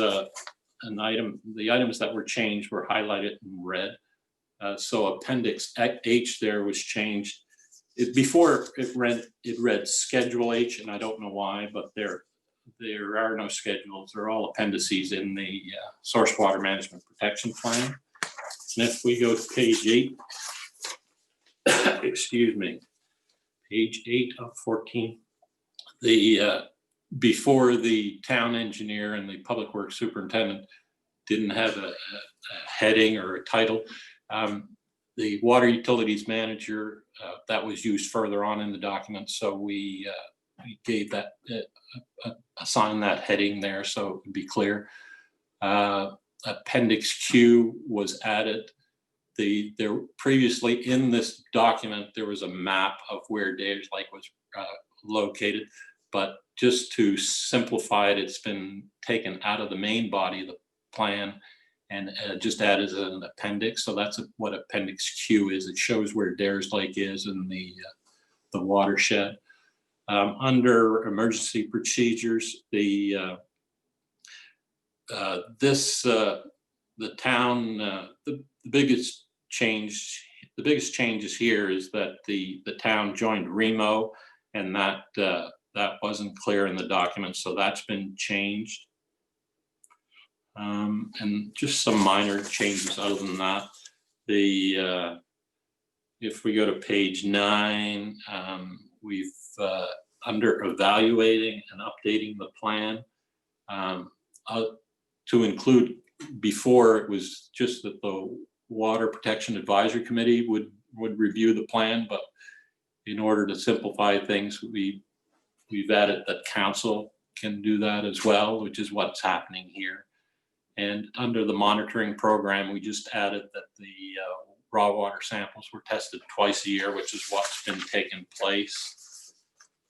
an item, the items that were changed were highlighted in red. So Appendix H there was changed. Before it read Schedule H, and I don't know why, but there are no schedules. They're all appendices in the Source Water Management Protection Plan. And if we go to page 8, excuse me, page 8 of 14, before the town engineer and the public works superintendent didn't have a heading or a title, the water utilities manager, that was used further on in the document. So we gave that, assigned that heading there so it would be clear. Appendix Q was added. There previously in this document, there was a map of where Dave's Lake was located, but just to simplify it, it's been taken out of the main body of the plan and just added as an appendix. So that's what Appendix Q is. It shows where Dares Lake is in the watershed. Under emergency procedures, the biggest changes here is that the town joined REMO, and that wasn't clear in the document, so that's been changed. And just some minor changes other than that. If we go to page 9, we've under evaluating and updating the plan to include, before it was just that the Water Protection Advisory Committee would review the plan, but in order to simplify things, we've added that council can do that as well, which is what's happening here. And under the monitoring program, we just added that the raw water samples were tested twice a year, which is what's been taking place.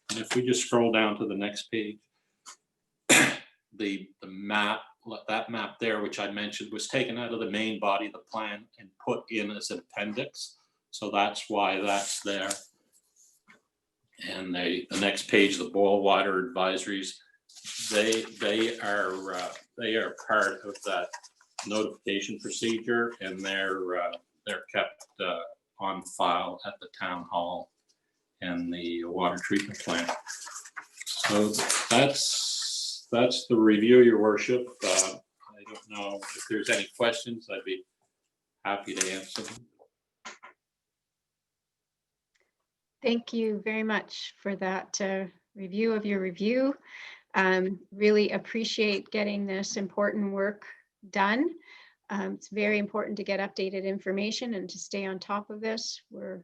And if we just scroll down to the next page, the map, that map there, which I mentioned, was taken out of the main body of the plan and put in as an appendix. So that's why that's there. And the next page, the boil water advisories, they are part of that notification procedure, and they're kept on file at the town hall and the water treatment plant. So that's the review, Your Worship. I don't know if there's any questions. I'd be happy to answer them. Thank you very much for that review of your review. Really appreciate getting this important work done. It's very important to get updated information and to stay on top of this. We're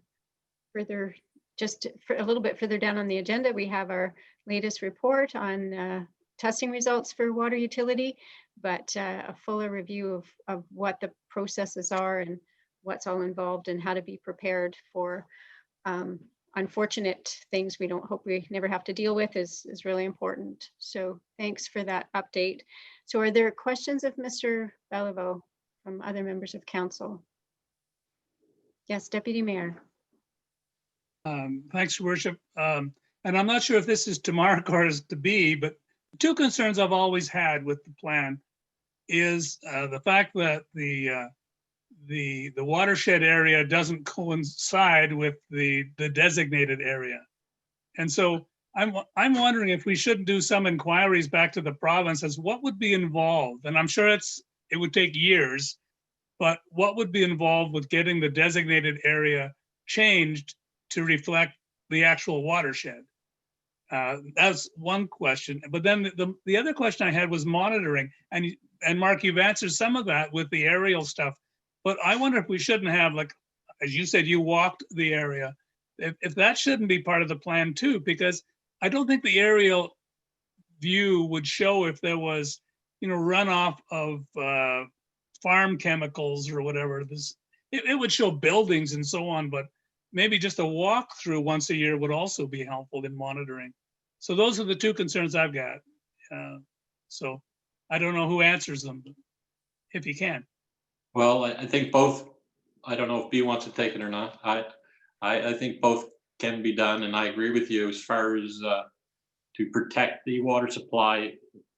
further, just for a little bit further down on the agenda, we have our latest report on testing results for water utility, but a fuller review of what the processes are and what's all involved and how to be prepared for unfortunate things we don't hope we never have to deal with is really important. So thanks for that update. So are there questions of Mr. Beliveau from other members of council? Yes, Deputy Mayor. Thanks, Your Worship. And I'm not sure if this is to Mark or is to be, but two concerns I've always had with the plan is the fact that the watershed area doesn't coincide with the designated area. And so I'm wondering if we shouldn't do some inquiries back to the province as what would be involved. And I'm sure it would take years, but what would be involved with getting the designated area changed to reflect the actual watershed? That's one question. But then the other question I had was monitoring. And Mark, you've answered some of that with the aerial stuff. But I wonder if we shouldn't have, like, as you said, you walked the area, if that shouldn't be part of the plan too, because I don't think the aerial view would show if there was, runoff of farm chemicals or whatever. It would show buildings and so on, but maybe just a walkthrough once a year would also be helpful in monitoring. So those are the two concerns I've got. So I don't know who answers them, if you can. Well, I think both, I don't know if B wants to take it or not. I think both can be done, and I agree with you as far as to protect the water supply.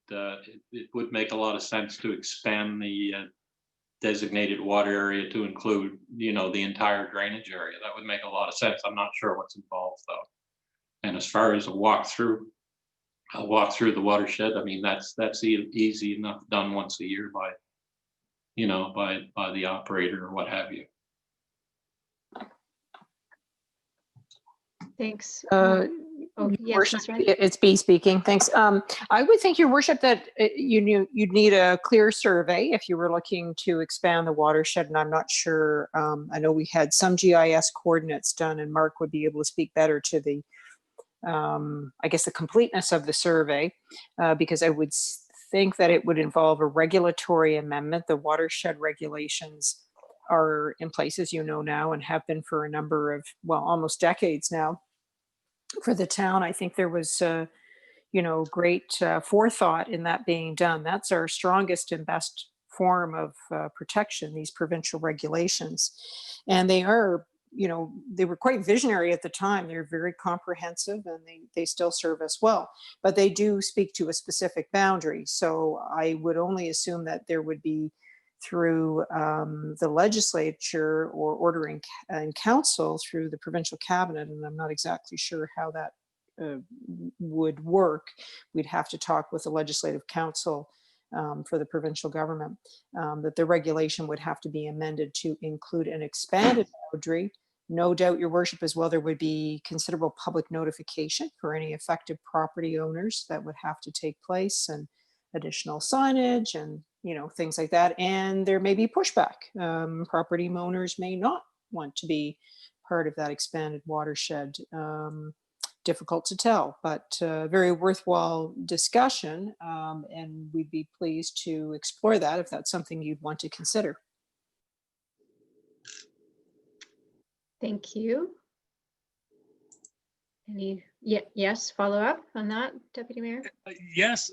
It would make a lot of sense to expand the designated water area to include, you know, the entire drainage area. That would make a lot of sense. I'm not sure what's involved though. And as far as a walk through the watershed, I mean, that's easy enough, done once a year by, you know, by the operator or what have you. Thanks. Uh, Oh, Your yes, Worship, Ms. Wright. it's B speaking. Thanks. I would think, Your Worship, that you'd need a clear survey if you were looking to expand the watershed, and I'm not sure. I know we had some GIS coordinates done, and Mark would be able to speak better to the, I guess, the completeness of the survey, because I would think that it would involve a regulatory amendment. The watershed regulations are in place, as you know now, and have been for a number of, well, almost decades now. For the town, I think there was, you know, great forethought in that being done. That's our strongest and best form of protection, these provincial regulations. And they are, you know, they were quite visionary at the time. They're very comprehensive, and they still serve us well. But they do speak to a specific boundary. So I would only assume that there would be, through the legislature or ordering and council through the provincial cabinet, and I'm not exactly sure how that would work. We'd have to talk with the legislative council for the provincial government, that the regulation would have to be amended to include an expanded boundary. No doubt, Your Worship, as well, there would be considerable public notification for any affected property owners that would have to take place, and additional signage and, you know, things like that. And there may be pushback. Property owners may not want to be part of that expanded watershed. Difficult to tell, but very worthwhile discussion. And we'd be pleased to explore that if that's something you'd want to consider. Thank you. Any, yes, follow up on that, Deputy Mayor? Yes.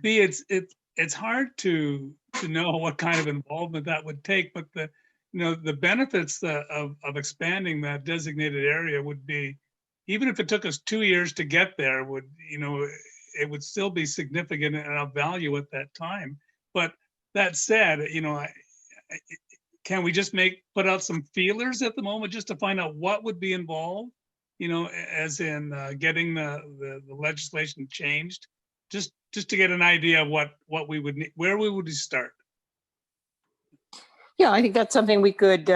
B, it's hard to know what kind of involvement that would take, but the benefits of expanding that designated area would be, even if it took us 2 years to get there, it would still be significant and of value at that time. But that said, can we just put out some feelers at the moment just to find out what would be involved? As in getting the legislation changed, just to get an idea of what we would need, where we would start. Yeah, I think that's something we could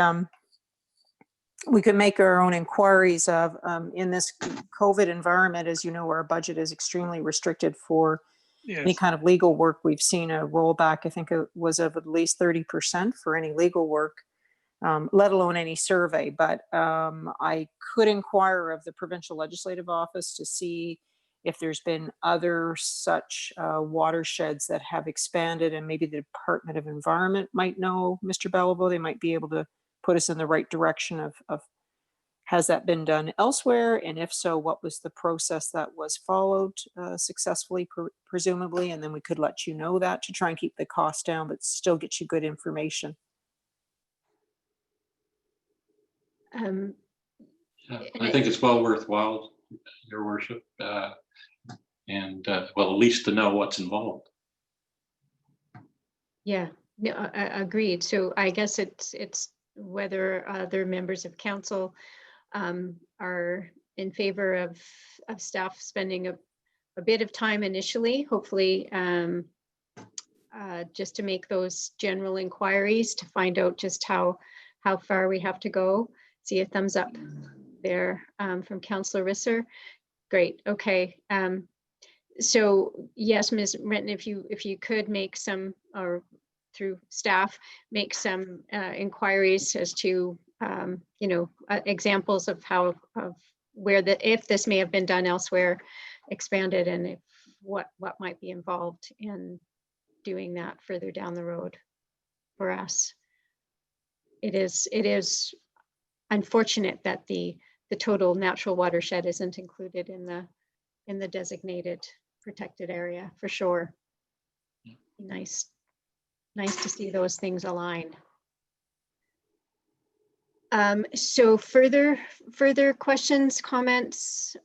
make our own inquiries of. In this COVID environment, as you know, our budget is extremely restricted for any kind of legal work. We've seen a rollback, I think it was of at least 30% for any legal work, let alone any survey. But I could inquire of the provincial legislative office to see if there's been other such watersheds that have expanded, and maybe the Department of Environment might know, Mr. Beliveau. They might be able to put us in the right direction of has that been done elsewhere? And if so, what was the process that was followed successfully, presumably? And then we could let you know that to try and keep the cost down, but still get you good information. I think it's well worthwhile, Your Worship, and well, at least to know what's involved. Yeah, no, agreed. So I guess it's whether other members of council are in favor of staff spending a bit of time initially, hopefully, just to make those general inquiries to find out just how far we have to go. See a thumbs up there from Councillor Risser. Great. Okay. So yes, Ms. Renton, if you could make some, or through staff, make some inquiries as to examples of if this may have been done elsewhere, expanded, and if what might be involved in doing that further down the road for us. It is unfortunate that the total natural watershed isn't included in the designated protected area, for sure. Nice to see those things align. So further questions, comments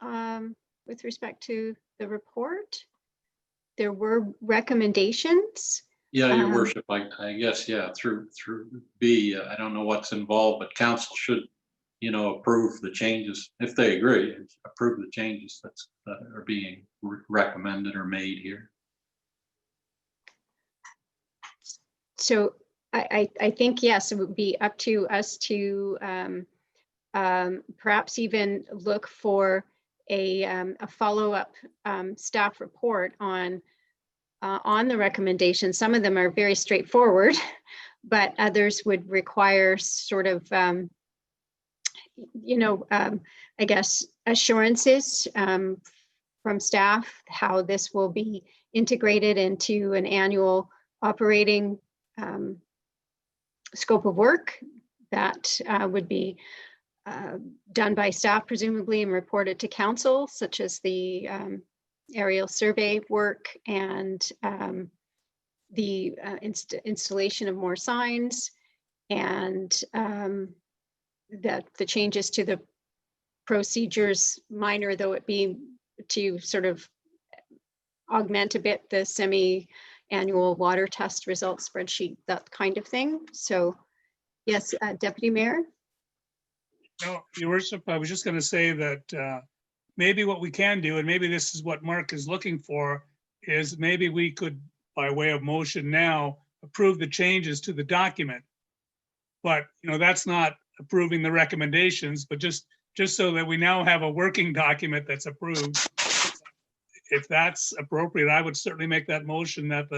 with respect to the report? There were recommendations. Yeah, your worship, I guess, yeah, through B, I don't know what's involved, but council should, approve the changes, if they agree, approve the changes that are being recommended or made here. So I think, yes, it would be up to us to perhaps even look for a follow-up staff report on the recommendations. Some of them are very straightforward, but others would require sort of, I guess, assurances from staff, how this will be integrated into an annual operating scope of work that would be done by staff presumably and reported to council, such as the aerial survey work and the installation of more signs, and that the changes to the procedures, minor though it be, to sort of augment a bit the semi-annual water test results spreadsheet, that kind of thing. So yes, Deputy Mayor. No, Your Worship, I was just going to say that maybe what we can do, and maybe this is what Mark is looking for, is maybe we could, by way of motion now, approve the changes to the document. But, that's not approving the recommendations, but just so that we now have a working document that's approved. If that's appropriate, I would certainly make that motion that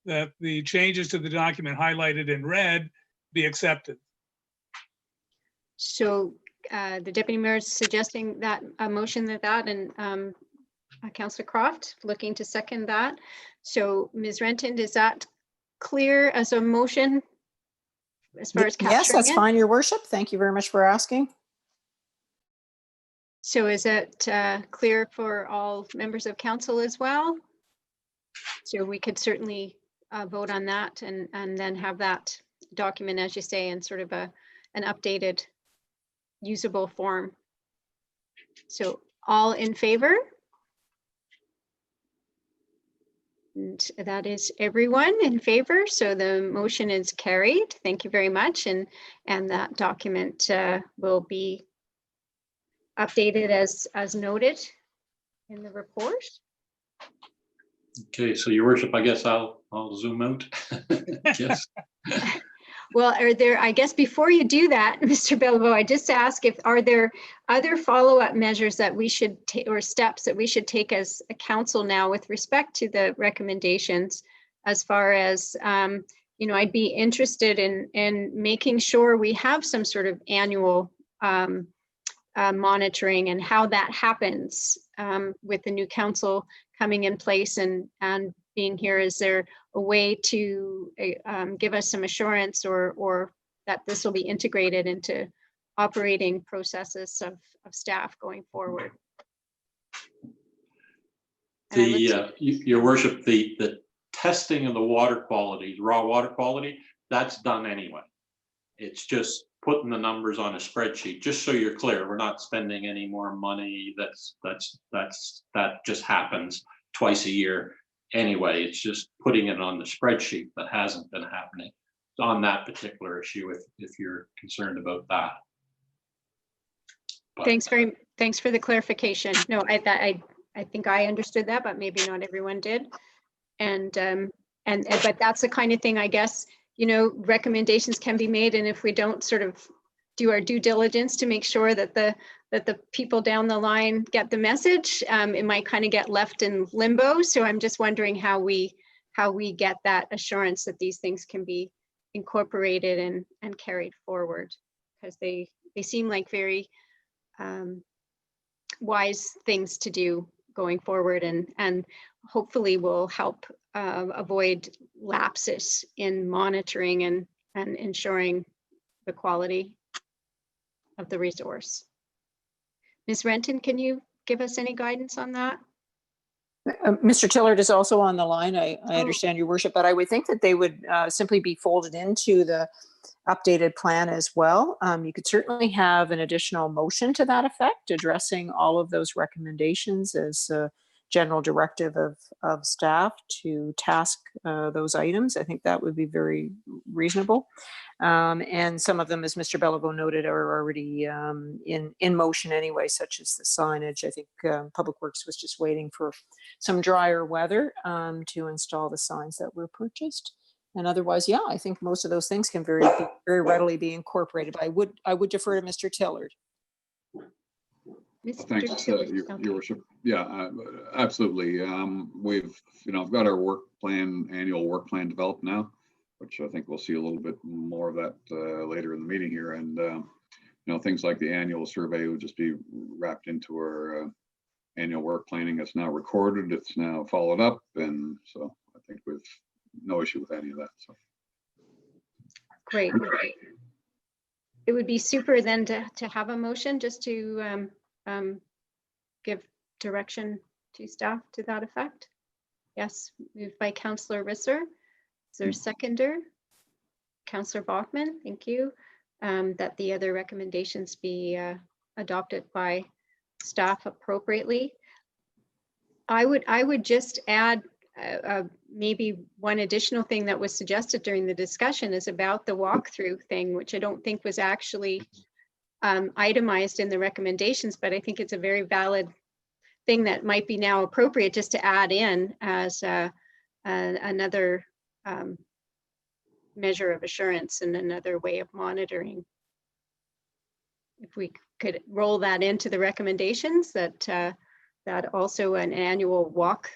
the changes to the document highlighted in red be accepted. So the Deputy Mayor is suggesting that a motion and Councillor Croft looking to second that. So Ms. Renton, is that clear as a motion as far as capturing Yes, that's it? fine, Your Worship. Thank you very much for asking. So is it clear for all members of council as well? So we could certainly vote on that and then have that document, as you say, in sort of an updated usable form. So all in favor? And that is everyone in favor. So the motion is carried. Thank you very much. And that document will be updated as noted in the report. Okay, so Your Worship, I guess I'll zoom out. Yes. Well, I guess before you do that, Mr. Bellevaux, I just ask are there other follow-up measures that we should take, or steps that we should take as a council now with respect to the recommendations, as far as, I'd be interested in making sure we have some sort of annual monitoring and how that happens with the new council coming in place and being here. Is there a way to give us some assurance or that this will be integrated into operating processes of staff going forward? Your Worship, the testing of the water quality, the raw water quality, that's done anyway. It's just putting the numbers on a spreadsheet, just so you're clear. We're not spending any more money. That just happens twice a year anyway. It's just putting it on the spreadsheet. That hasn't been happening on that particular issue, if you're concerned about that. But, thanks for the clarification. No, I think I understood that, but maybe not everyone did. But that's the kind of thing, I guess, recommendations can be made, and if we don't sort of do our due diligence to make sure that the people down the line get the message, it might kind of get left in limbo. So I'm just wondering how we get that assurance that these things can be incorporated and carried forward, because they seem like very wise things to do going forward, and hopefully will help avoid lapses in monitoring and ensuring the quality of the resource. Ms. Renton, can you give us any guidance on that? Mr. Tillard is also on the line. I Oh. understand, your worship, but I would think that they would simply be folded into the updated plan as well. You could certainly have an additional motion to that effect, addressing all of those recommendations as a general directive of staff to task those items. I think that would be very reasonable. And some of them, as Mr. Bellevaux noted, are already in motion anyway, such as the signage. I think Public Works was just waiting for some drier weather to install the signs that were purchased. And otherwise, yeah, I think most of those things can very readily be incorporated. But I would defer to Mr. Tillard. Thanks, Tillard, your okay. worship. Yeah, absolutely. We've, I've got our work plan, annual work plan developed now, which I think we'll see a little bit more of that later in the meeting here. And, things like the annual survey will just be wrapped into our annual work planning. It's now recorded, it's now followed up. And so I think we've no issue with any of that. So Great. It would be super then to have a motion just to give direction to staff to that effect. Yes, moved by Councillor Risser. Is there a seconder? Councillor Bachman, thank you. That the other recommendations be adopted by staff appropriately. I would just add maybe one additional thing that was suggested during the discussion is about the walkthrough thing, which I don't think was actually itemized in the recommendations, but I think it's a very valid thing that might be now appropriate just to add in as another measure of assurance and another way of monitoring. If we could roll that into the recommendations, that also an annual walk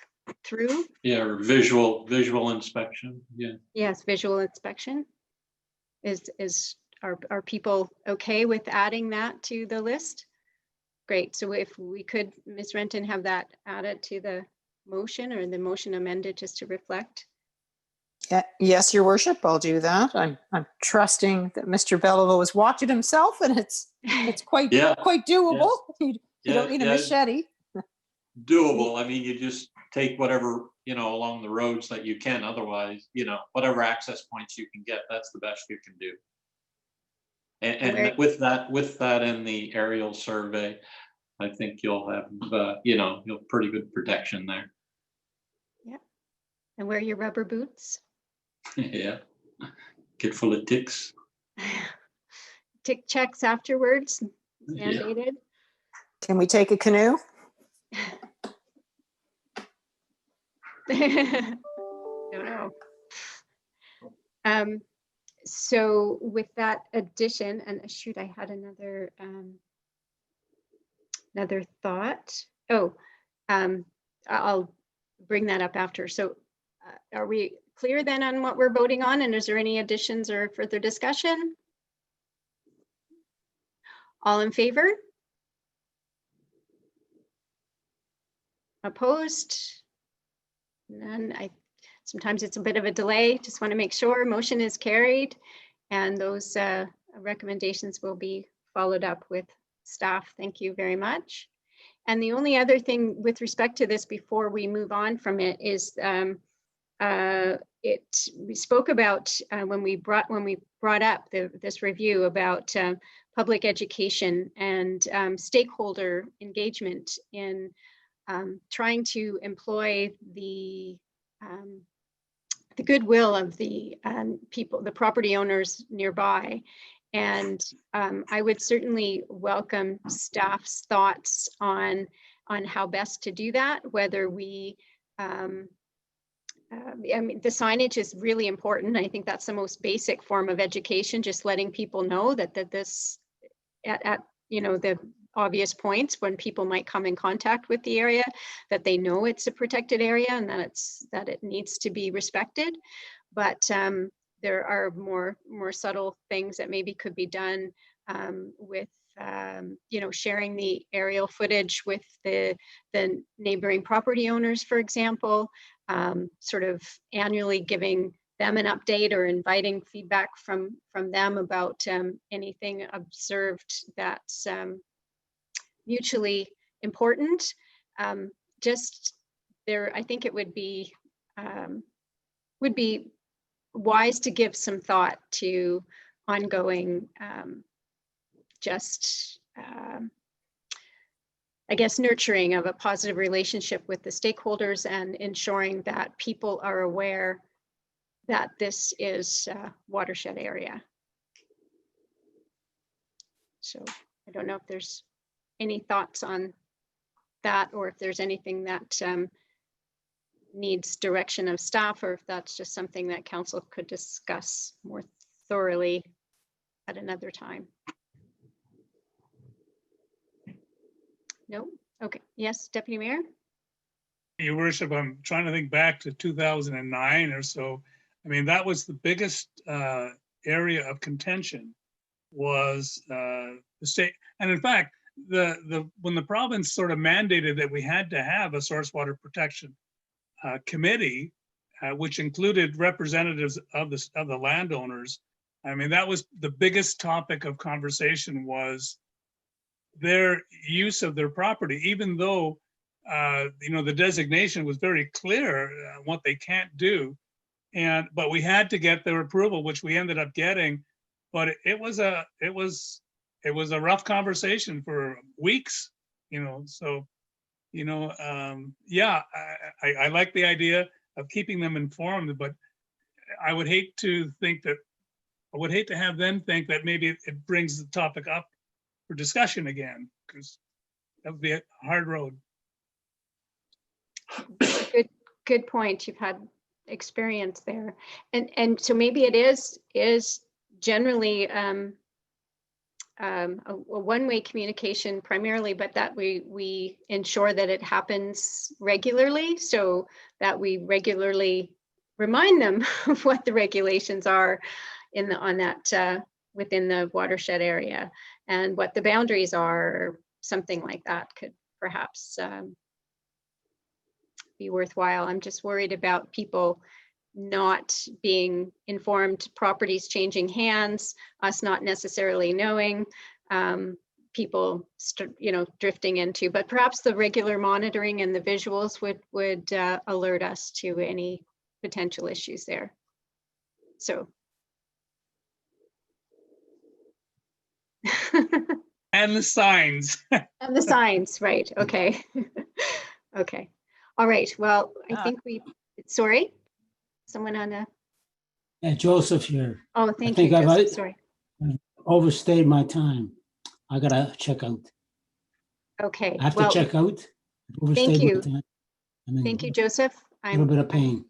through. Yeah, or visual inspection. Yeah. Yes, visual inspection. Are people okay with adding that to the list? Great. So if we could, Ms. Renton, have that added to the motion, or the motion amended just to reflect. Yeah, yes, your worship, I'll do that. I'm trusting that Mr. Bellevaux has walked it himself, and it's quite quite doable. Yes. You don't need a machete. Doable. I mean, you just take whatever, along the roads that you can. Otherwise, whatever access points you can get, that's the best you can do. And with that in the aerial survey, I think you'll have, you'll pretty good protection there. Yeah. And wear your rubber boots. Yeah. Get full of ticks. Tick checks afterwards. Mandated. Yeah. Can we take a canoe? Don't know. So with that addition, and shoot, I had another thought. I'll bring that up after. So are we clear then on what we're voting on? And is there any additions or further discussion? All in favor? Opposed? None. Sometimes it's a bit of a delay. Just want to make sure motion is carried, and those recommendations will be followed up with staff. Thank you very much. And the only other thing with respect to this before we move on from it is we spoke about when we brought up this review about public education and stakeholder engagement in trying to employ the goodwill of the people, the property owners nearby. And I would certainly welcome staff's thoughts on how best to do that, whether we, I mean, the signage is really important. I think that's the most basic form of education, just letting people know that this, at the obvious points when people might come in contact with the area, that they know it's a protected area and that it needs to be respected. But there are more subtle things that maybe could be done with sharing the aerial footage with the neighboring property owners, for example, sort of annually giving them an update or inviting feedback from them about anything observed that's mutually important. Just I think it would be wise to give some thought to ongoing, I guess, nurturing of a positive relationship with the stakeholders and ensuring that people are aware that this is a watershed area. So I don't know if there's any thoughts on that, or if there's anything that needs direction of staff, or if that's just something that council could discuss more thoroughly at another time. No? Okay. Yes, Deputy Mayor? Your worship, I'm trying to think back to 2009 or so. I mean, that was the biggest area of contention, was the state. And in fact, when the province sort of mandated that we had to have a source water protection committee, which included representatives of the landowners, I mean, that was the biggest topic of conversation, was their use of their property, even though the designation was very clear what they can't do. But we had to get their approval, which we ended up getting. But it was a rough conversation for weeks, so, yeah, I like the idea of keeping them informed, but I would hate to have them think that maybe it brings the topic up for discussion again, because that would be a hard road. Good point. You've had experience there, and so maybe it is generally a one-way communication primarily, but that we ensure that it happens regularly, so that we regularly remind them of what the regulations are within the watershed area, and what the boundaries are, or something like that could perhaps be worthwhile. I'm just worried about people not being informed, properties changing hands, us not necessarily knowing, people drifting into, but perhaps the regular monitoring and the visuals would alert us to any potential issues there. So. And the signs. And the signs, right, okay. Okay, all right, well, I think sorry, someone on a. Yeah, Joseph here. Oh, I thank think you, I've Joseph, sorry. overstayed my time. I gotta check out. Okay, I have to well, check out. thank you. My time. Thank you, Joseph. A little bit of pain.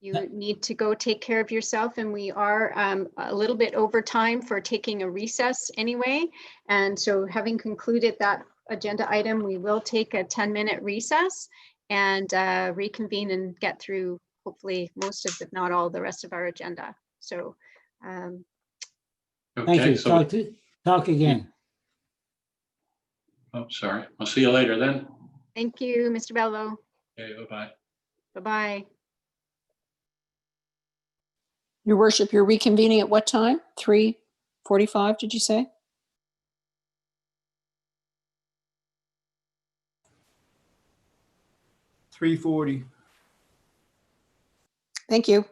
You need to go take care of yourself, and we are a little bit over time for taking a recess anyway. And so, having concluded that agenda item, we will take a 10-minute recess and reconvene and get through hopefully most of, if not all, the rest of our agenda. So thank you. So talk again. Oh, sorry. I'll see you later then. thank you, Mr. Bello. Okay, bye-bye. Bye-bye. Your worship, you're reconvening at what time? 3:45, did you say? $3:40. Thank you.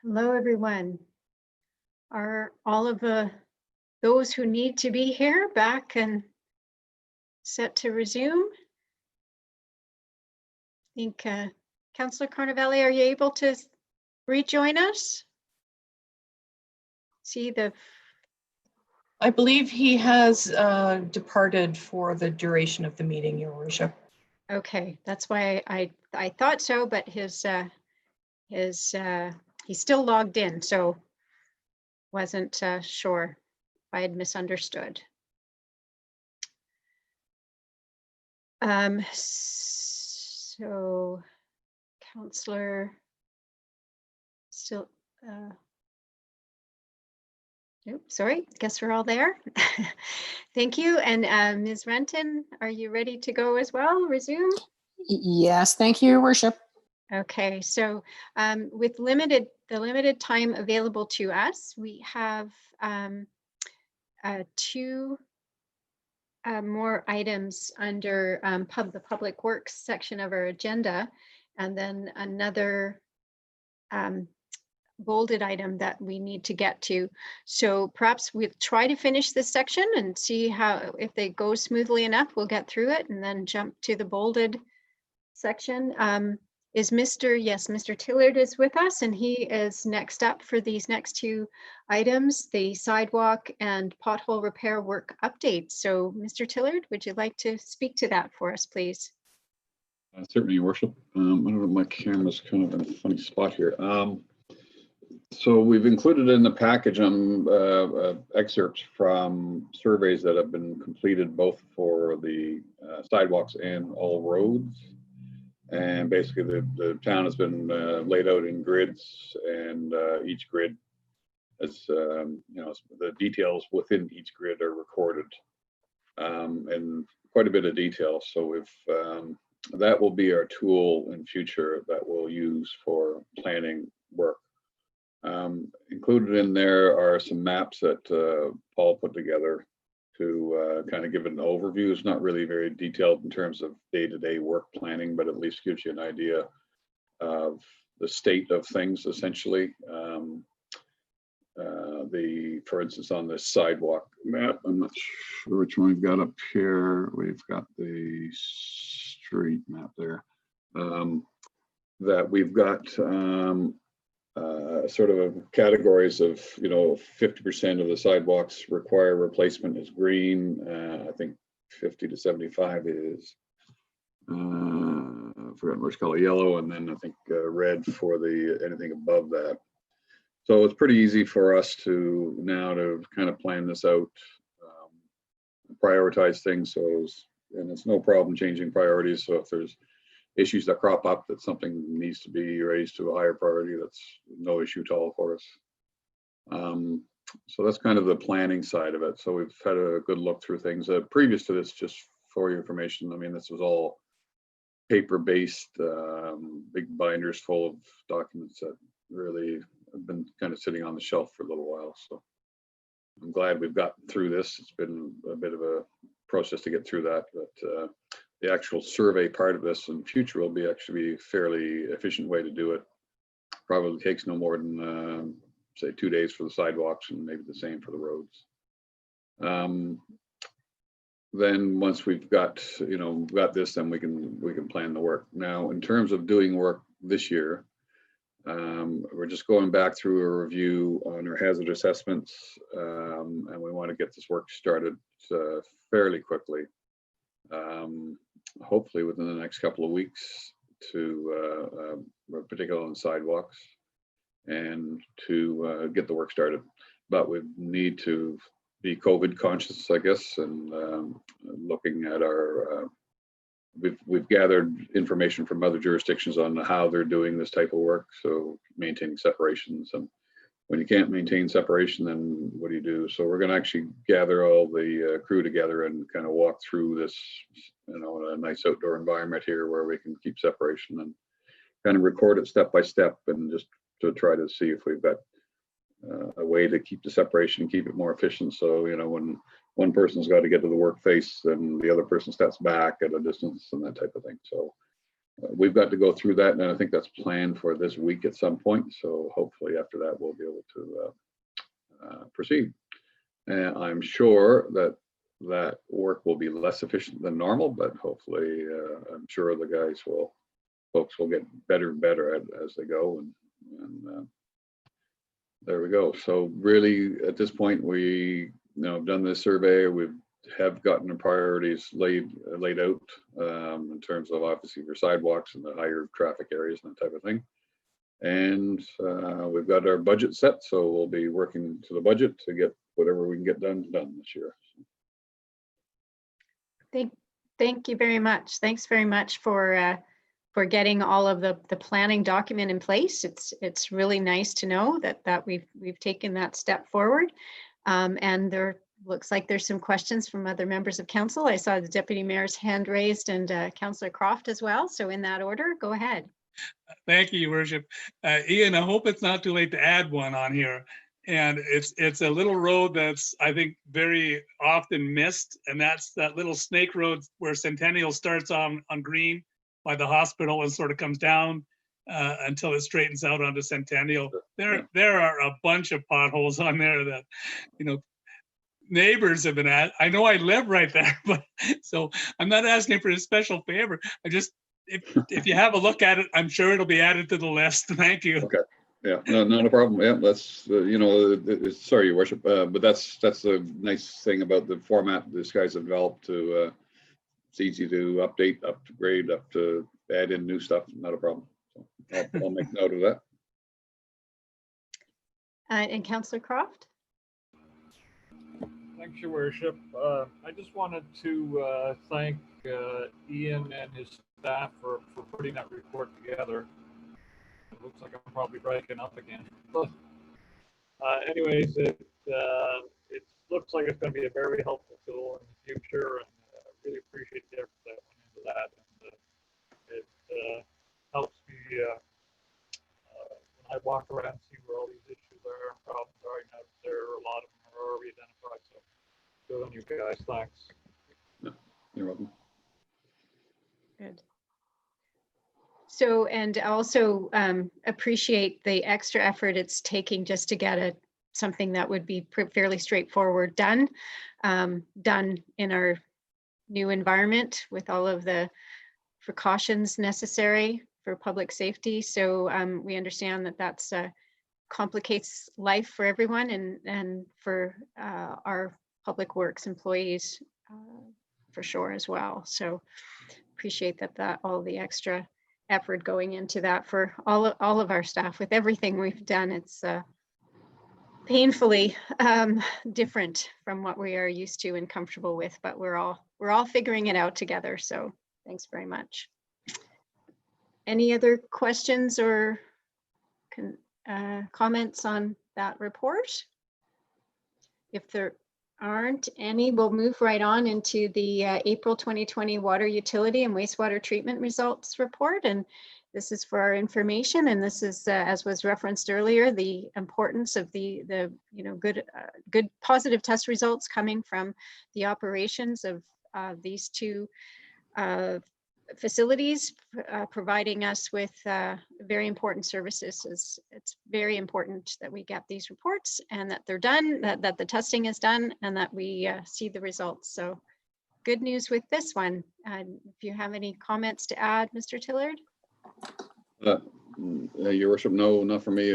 Hello, everyone. Are all of those who need to be here back and set to resume? I think Councillor Carnavelli, are you able to rejoin us? See the, I believe he has departed for the duration of the meeting, Your Worship. okay, that's why I thought so, but he's still logged in, so wasn't sure if I had misunderstood. So Councillor still, oops, sorry, guess we're all there. Thank you. And Ms. Renton, are you ready to go as well? Resume? Yes, thank you, Your Worship. Okay, so with the limited time available to us, we have two more items under the Public Works section of our agenda, and then another bolded item that we need to get to. So perhaps we'll try to finish this section and see how, if they go smoothly enough, we'll get through it and then jump to the bolded section. Is Mr. Tillard is with us, and he is next up for these next two items, the sidewalk and pothole repair work updates. So Mr. Tillard, would you like to speak to that for us, please? Certainly, Your Worship. I don't know, my camera's kind of in a funny spot here. So we've included in the package excerpts from surveys that have been completed both for the sidewalks and all roads. And basically the town has been laid out in grids, and each grid has, the details within each grid are recorded, and quite a bit of detail. So that will be our tool in future that we'll use for planning work. Included in there are some maps that Paul put together to kind of give it an overview. It's not really very detailed in terms of day-to-day work planning, but at least gives you an idea of the state of things, essentially. For instance, on this sidewalk map, I'm not sure which one we've got up here. We've got the street map there. That we've got sort of categories of, 50% of the sidewalks require replacement is green. I think 50 to 75 is, I forgot which color, yellow, and then I think red for anything above that. So it's pretty easy for us to kind of plan this out, prioritize things. And it's no problem changing priorities. So if there's issues that crop up that something needs to be raised to a higher priority, that's no issue at all for us. So that's kind of the planning side of it. So we've had a good look through things. Previous to this, just for your information, I mean, this was all paper-based, big binders full of documents that really have been kind of sitting on the shelf for a little while. So I'm glad we've gotten through this. It's been a bit of a process to get through that, but the actual survey part of this in future will be actually a fairly efficient way to do it. Probably takes no more than say 2 days for the sidewalks, and maybe the same for the roads. Then once we've got this, then we can plan the work. Now, in terms of doing work this year, we're just going back through a review on our hazard assessments, and we want to get this work started fairly quickly. Hopefully within the next couple of weeks, to particularly on sidewalks, and to get the work started. But we need to be COVID conscious, I guess, and looking at our we've gathered information from other jurisdictions on how they're doing this type of work. So maintaining separations, and when you can't maintain separation, then what do you do? So we're going to actually gather all the crew together and kind of walk through this, in a nice outdoor environment here where we can keep separation, and kind of record it step by step, and just to try to see if we've got a way to keep the separation, keep it more efficient. So, when one person's got to get to the work face, then the other person steps back at a distance and that type of thing. So we've got to go through that, and I think that's planned for this week at some point. So hopefully after that, we'll be able to proceed. And I'm sure that that work will be less efficient than normal, but hopefully I'm sure the folks will get better and better as they go. And there we go. So really at this point, we done this survey. We have gotten the priorities laid out in terms of obviously for sidewalks and the higher traffic areas and that type of thing. And we've got our budget set, so we'll be working to the budget to get whatever we can get done this year. Thank you very much. Thanks very much for getting all of the planning document in place. It's really nice to know that we've taken that step forward. And there looks like there's some questions from other members of council. I saw the deputy mayor's hand raised and Councillor Croft as well. So in that order, go ahead. Thank you, Your Worship. Ian, I hope it's not too late to add one on here. And it's a little road that's, I think, very often missed. And that's that little snake road where Centennial starts on Green by the hospital and sort of comes down until it straightens out onto Centennial. There are a bunch of potholes on there that, neighbors have been at. I know I live right there, but so I'm not asking for a special favor. I just, if you have a look at it, I'm sure it'll be added to the list. Thank you. Okay. Yeah, no, not a problem. Yeah, that's sorry, Your Worship, but that's the nice thing about the format this guys have developed. To it's easy to update, upgrade, to add in new stuff. Not a problem. So I'll make note of that. And Councillor Croft. Thanks, Your Worship. I just wanted to thank Ian and his staff for putting that report together. It looks like I'm probably breaking up again. Anyways, it looks like it's going to be a very helpful tool in the future, and I really appreciate the effort that went into that. And it helps me when I walk around and see where all these issues are and problems are. A lot of them are already identified. So good on you guys. Thanks. No, you're welcome. Good. So, and also appreciate the extra effort it's taking just to get something that would be fairly straightforward done in our new environment with all of the precautions necessary for public safety. So we understand that that's complicates life for everyone and for our public works employees for sure as well. So appreciate that all the extra effort going into that for all of our staff. With everything we've done, it's painfully different from what we are used to and comfortable with, but we're all figuring it out together. So thanks very much. Any other questions or comments on that report? If there aren't any, we'll move right on into the April 2020 water utility and wastewater treatment results report. And this is for our information. And this is, as was referenced earlier, the importance of the good positive test results coming from the operations of these two facilities, providing us with very important services. It's very important that we get these reports and that they're done, that the testing is done, and that we see the results. So good news with this one. If you have any comments to add, Mr. Tillard? Your Worship, no, not for me.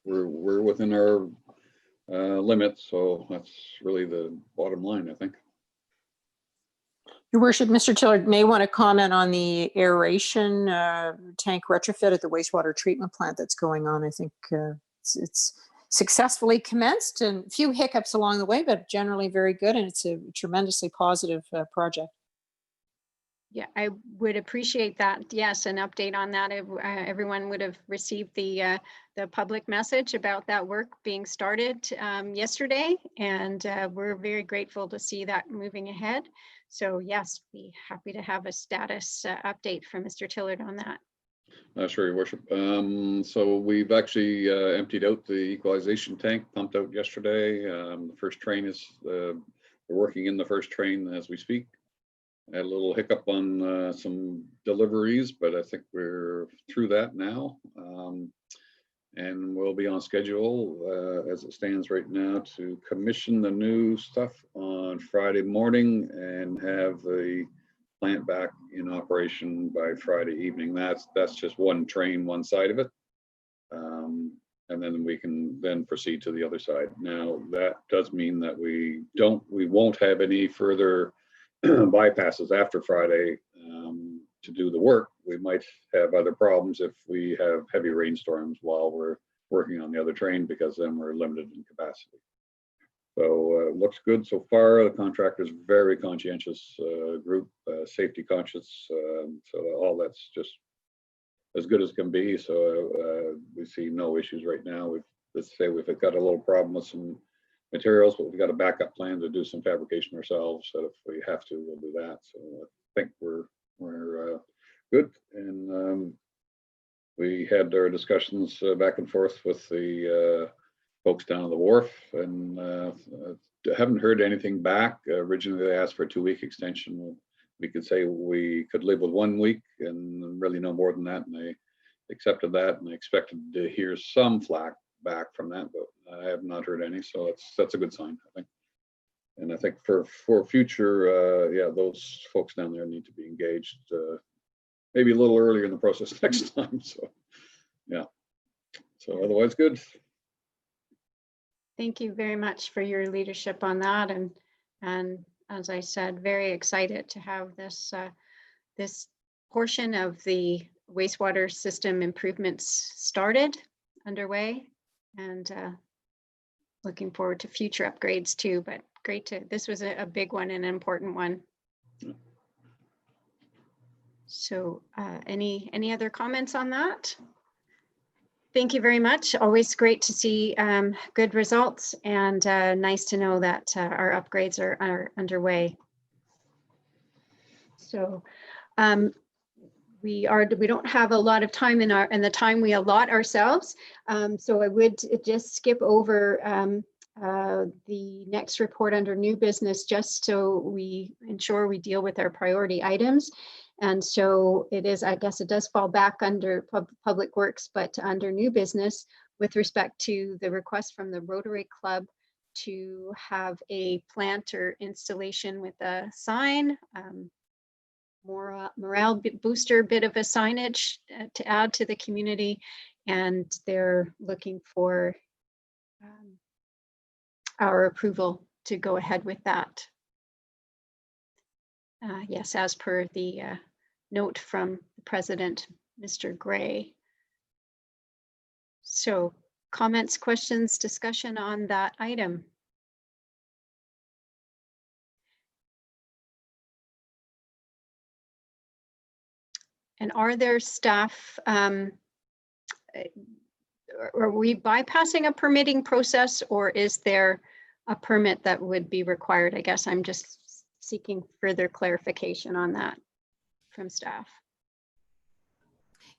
We're within our limits, so that's really the bottom line, I think. Your Worship, Mr. Tillard may want to comment on the aeration tank retrofit at the wastewater treatment plant that's going on. I think it's successfully commenced and a few hiccups along the way, but generally very good. And it's a tremendously positive project. Yeah, I would appreciate that. Yes, an update on that. Everyone would have received the public message about that work being started yesterday, and we're very grateful to see that moving ahead. So yes, be happy to have a status update from Mr. Tillard on that. Sure, Your Worship. So we've actually emptied out the equalization tank, pumped out yesterday. The first train is, we're working in the first train as we speak. Had a little hiccup on some deliveries, but I think we're through that now. And we'll be on schedule as it stands right now to commission the new stuff on Friday morning and have the plant back in operation by Friday evening. That's just one train, one side of it. And then we can then proceed to the other side. Now, that does mean that we won't have any further bypasses after Friday to do the work. We might have other problems if we have heavy rainstorms while we're working on the other train, because then we're limited in capacity. So looks good so far. The contractor's very conscientious group, safety conscious. So all that's just as good as can be. So we see no issues right now. Let's say we've got a little problem with some materials, but we've got a backup plan to do some fabrication ourselves. So if we have to, we'll do that. So I think we're good. And we had our discussions back and forth with the folks down at the wharf, and haven't heard anything back. Originally, they asked for a 2-week extension. We could say we could live with 1 week and really no more than that. And they accepted that, and I expected to hear some flack back from that, but I have not heard any. So that's a good sign, I think. And I think for future, yeah, those folks down there need to be engaged maybe a little earlier in the process next time. So yeah, so otherwise good. Thank you very much for your leadership on that. And as I said, very excited to have this this portion of the wastewater system improvements started, underway, and looking forward to future upgrades too. But great to, this was a big one and an important one. So any other comments on that? Thank you very much. Always great to see good results, and nice to know that our upgrades are underway. So we don't have a lot of time in the time we allot ourselves. So I would just skip over the next report under new business, just so we ensure we deal with our priority items. And so it is, I guess it does fall back under Public Works, but under new business with respect to the request from the Rotary Club to have a planter installation with a sign, morale booster, bit of a signage to add to the community. And they're looking for our approval to go ahead with that. Yes, as per the note from the President, Mr. Gray. So comments, questions, discussion on that item? And are there staff, are we bypassing a permitting process, or is there a permit that would be required? I guess I'm just seeking further clarification on that from staff.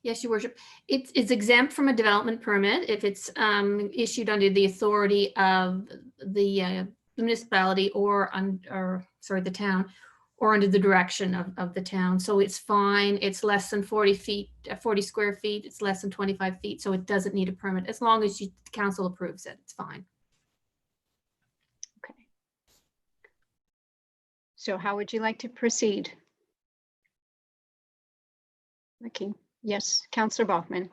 Yes, Your Worship. It's exempt from a development permit if it's issued under the authority of the municipality or the town, or under the direction of the town. So it's fine. It's less than 40 feet, 40 square feet. It's less than 25 feet. So it doesn't need a permit as long as the council approves it. It's fine. Okay. So how would you like to proceed? Okay. Yes, Councillor Bachman.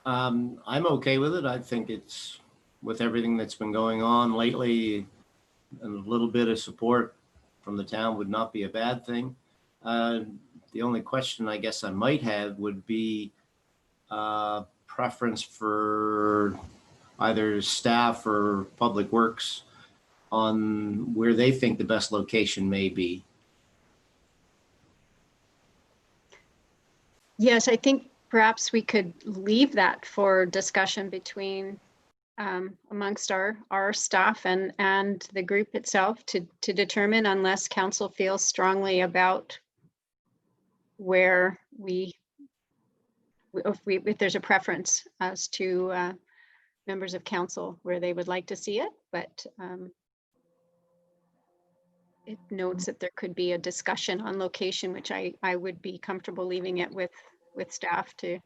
I'm okay with it. I think it's, with everything that's been going on lately, a little bit of support from the town would not be a bad thing. The only question I guess I might have would be preference for either staff or Public Works on where they think the best location may be. Yes, I think perhaps we could leave that for discussion between amongst our staff and the group itself to determine, unless council feels strongly about where if there's a preference as to members of council where they would like to see it. But it notes that there could be a discussion on location, which I would be comfortable leaving it with staff to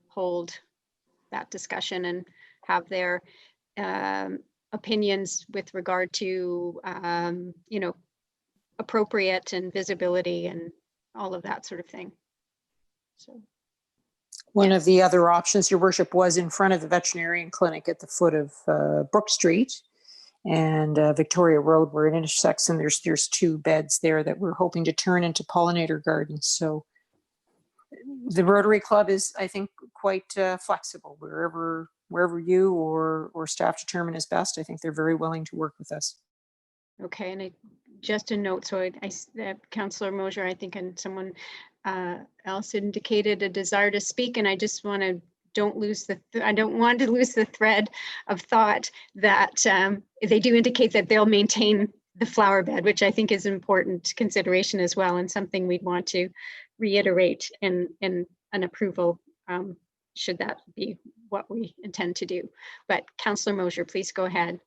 hold that discussion and have their opinions with regard to, you know, appropriate and visibility and all of that sort of thing. So. One of the other options, Your Worship, was in front of the veterinarian clinic at the foot of Brook Street and Victoria Road, where it intersects, and there's 2 beds there that we're hoping to turn into pollinator gardens. So the Rotary Club is, I think, quite flexible. Wherever you or staff determine is best, I think they're very willing to work with us. Okay, and just a note, so Councillor Mosier, I think, and someone else indicated a desire to speak, and I just want to I don't want to lose the thread of thought that they do indicate that they'll maintain the flower bed, which I think is an important consideration as well, and something we'd want to reiterate in an approval, should that be what we intend to do. But Councillor Mosier, please go ahead.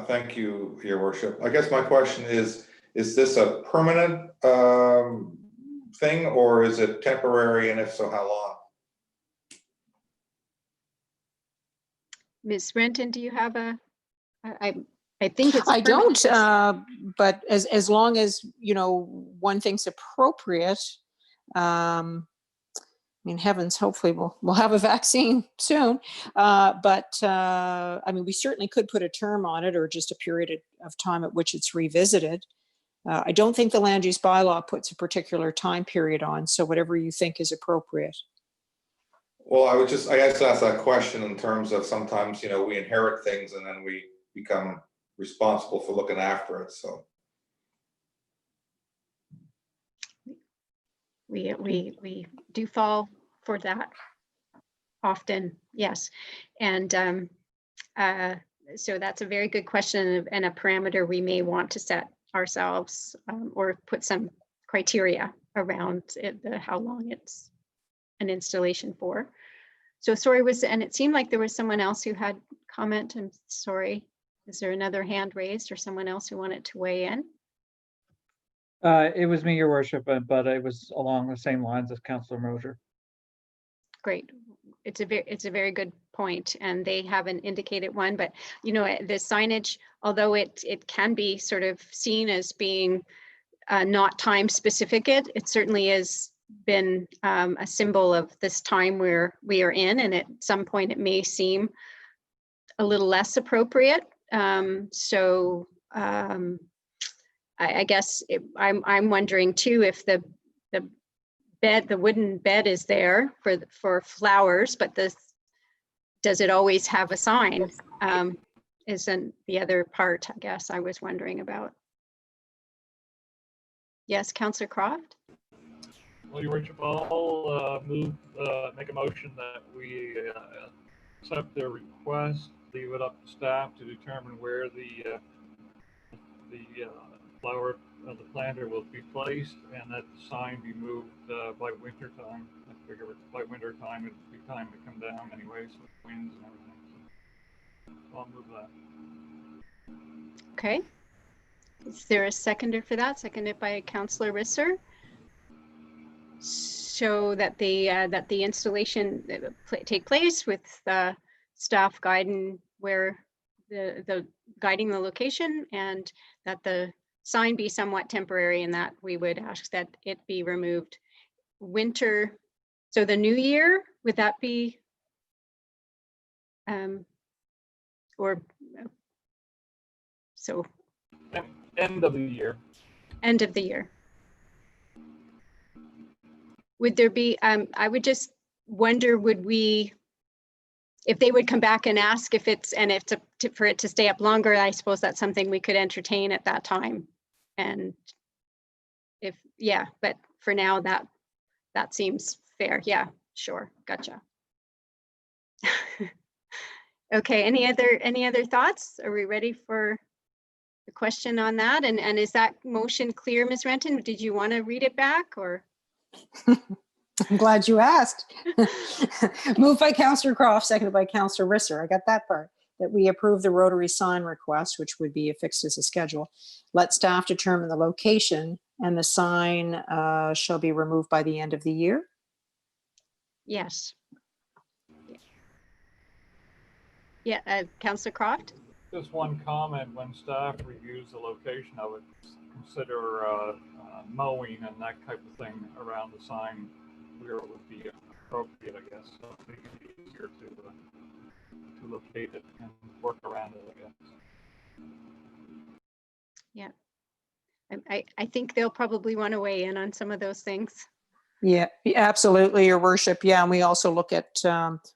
Thank you, Your Worship. I guess my question is this a permanent thing, or is it temporary, and if so, how long? Ms. Renton, do you have I think it's. I don't, but as long as, you know, one thinks appropriate, I mean, heavens, hopefully we'll have a vaccine soon. But I mean, we certainly could put a term on it, or just a period of time at which it's revisited. I don't think the land use bylaw puts a particular time period on, so whatever you think is appropriate. Well, I guess ask that question in terms of sometimes, you know, we inherit things and then we become responsible for looking after it, so. We do fall for that often, yes. And so that's a very good question, and a parameter we may want to set ourselves, or put some criteria around it, how long it's an installation for. So sorry, and it seemed like there was someone else who had comment. I'm sorry. Is there another hand raised, or someone else who wanted to weigh in? It was me, Your Worship, but it was along the same lines as Councillor Mosier. Great. It's a very good point, and they haven't indicated one, but you know, the signage, although it can be sort of seen as being not time specific, it certainly has been a symbol of this time where we are in, and at some point it may seem a little less appropriate. I guess I'm wondering too, if the wooden bed is there for flowers, but does it always have a sign? Isn't the other part, I guess, I was wondering about. Yes, Councillor Croft? Well, Your Worship, I'll make a motion that we accept their request, leave it up to staff to determine where the flower of the planter will be placed, and that the sign be moved by winter time. I figure by winter time it'd be time to come down anyways with winds and everything. So I'll move that. Okay. Is there a seconder for that? Seconded by Councillor Risser. So that the installation take place with staff guiding where guiding the location, and that the sign be somewhat temporary, and that we would ask that it be removed. Winter, so the new year, would that be or so End of the year. End of the year. Would there be, I would just wonder, if they would come back and ask if it's, and if for it to stay up longer, I suppose that's something we could entertain at that time. And but for now, that seems fair. Yeah, sure, gotcha. Okay, any other thoughts? Are we ready for the question on that? And is that motion clear, Ms. Renton? Did you want to read it back, or? I'm glad you asked. Moved by Councillor Croft, seconded by Councillor Risser. I got that part. that we approve the Rotary sign request, which would be affixed as a schedule. Let staff determine the location, and the sign shall be removed by the end of the year. Yes. Yeah, Councillor Croft? Just one comment, when staff reviews the location of it, consider mowing and that type of thing around the sign where it would be appropriate, I guess. So it'd be easier to locate it and work around it, I guess. Yeah. I think they'll probably want to weigh in on some of those things. Yeah, absolutely, Your Worship. Yeah, and we also look at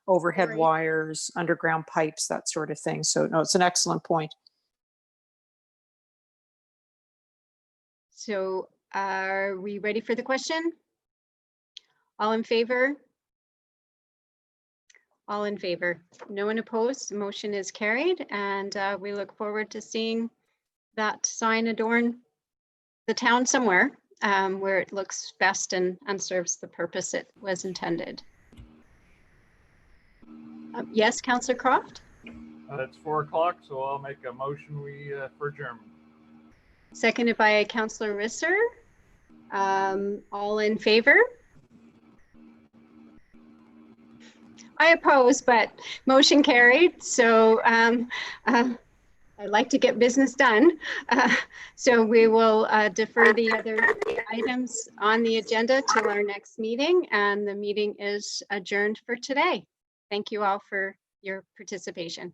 overhead Right. wires, underground pipes, that sort of thing. So no, it's an excellent point. So are we ready for the question? All in favor? All in favor. No one opposed. The motion is carried, and we look forward to seeing that sign adorn the town somewhere where it looks best and serves the purpose it was intended. Yes, Councillor Croft? It's 4 o'clock, so I'll make a motion for adjournment. Seconded by Councillor Risser. All in favor? I oppose, but motion carried. So I'd like to get business done. So we will defer the other items on the agenda till our next meeting, and the meeting is adjourned for today. Thank you all for your participation.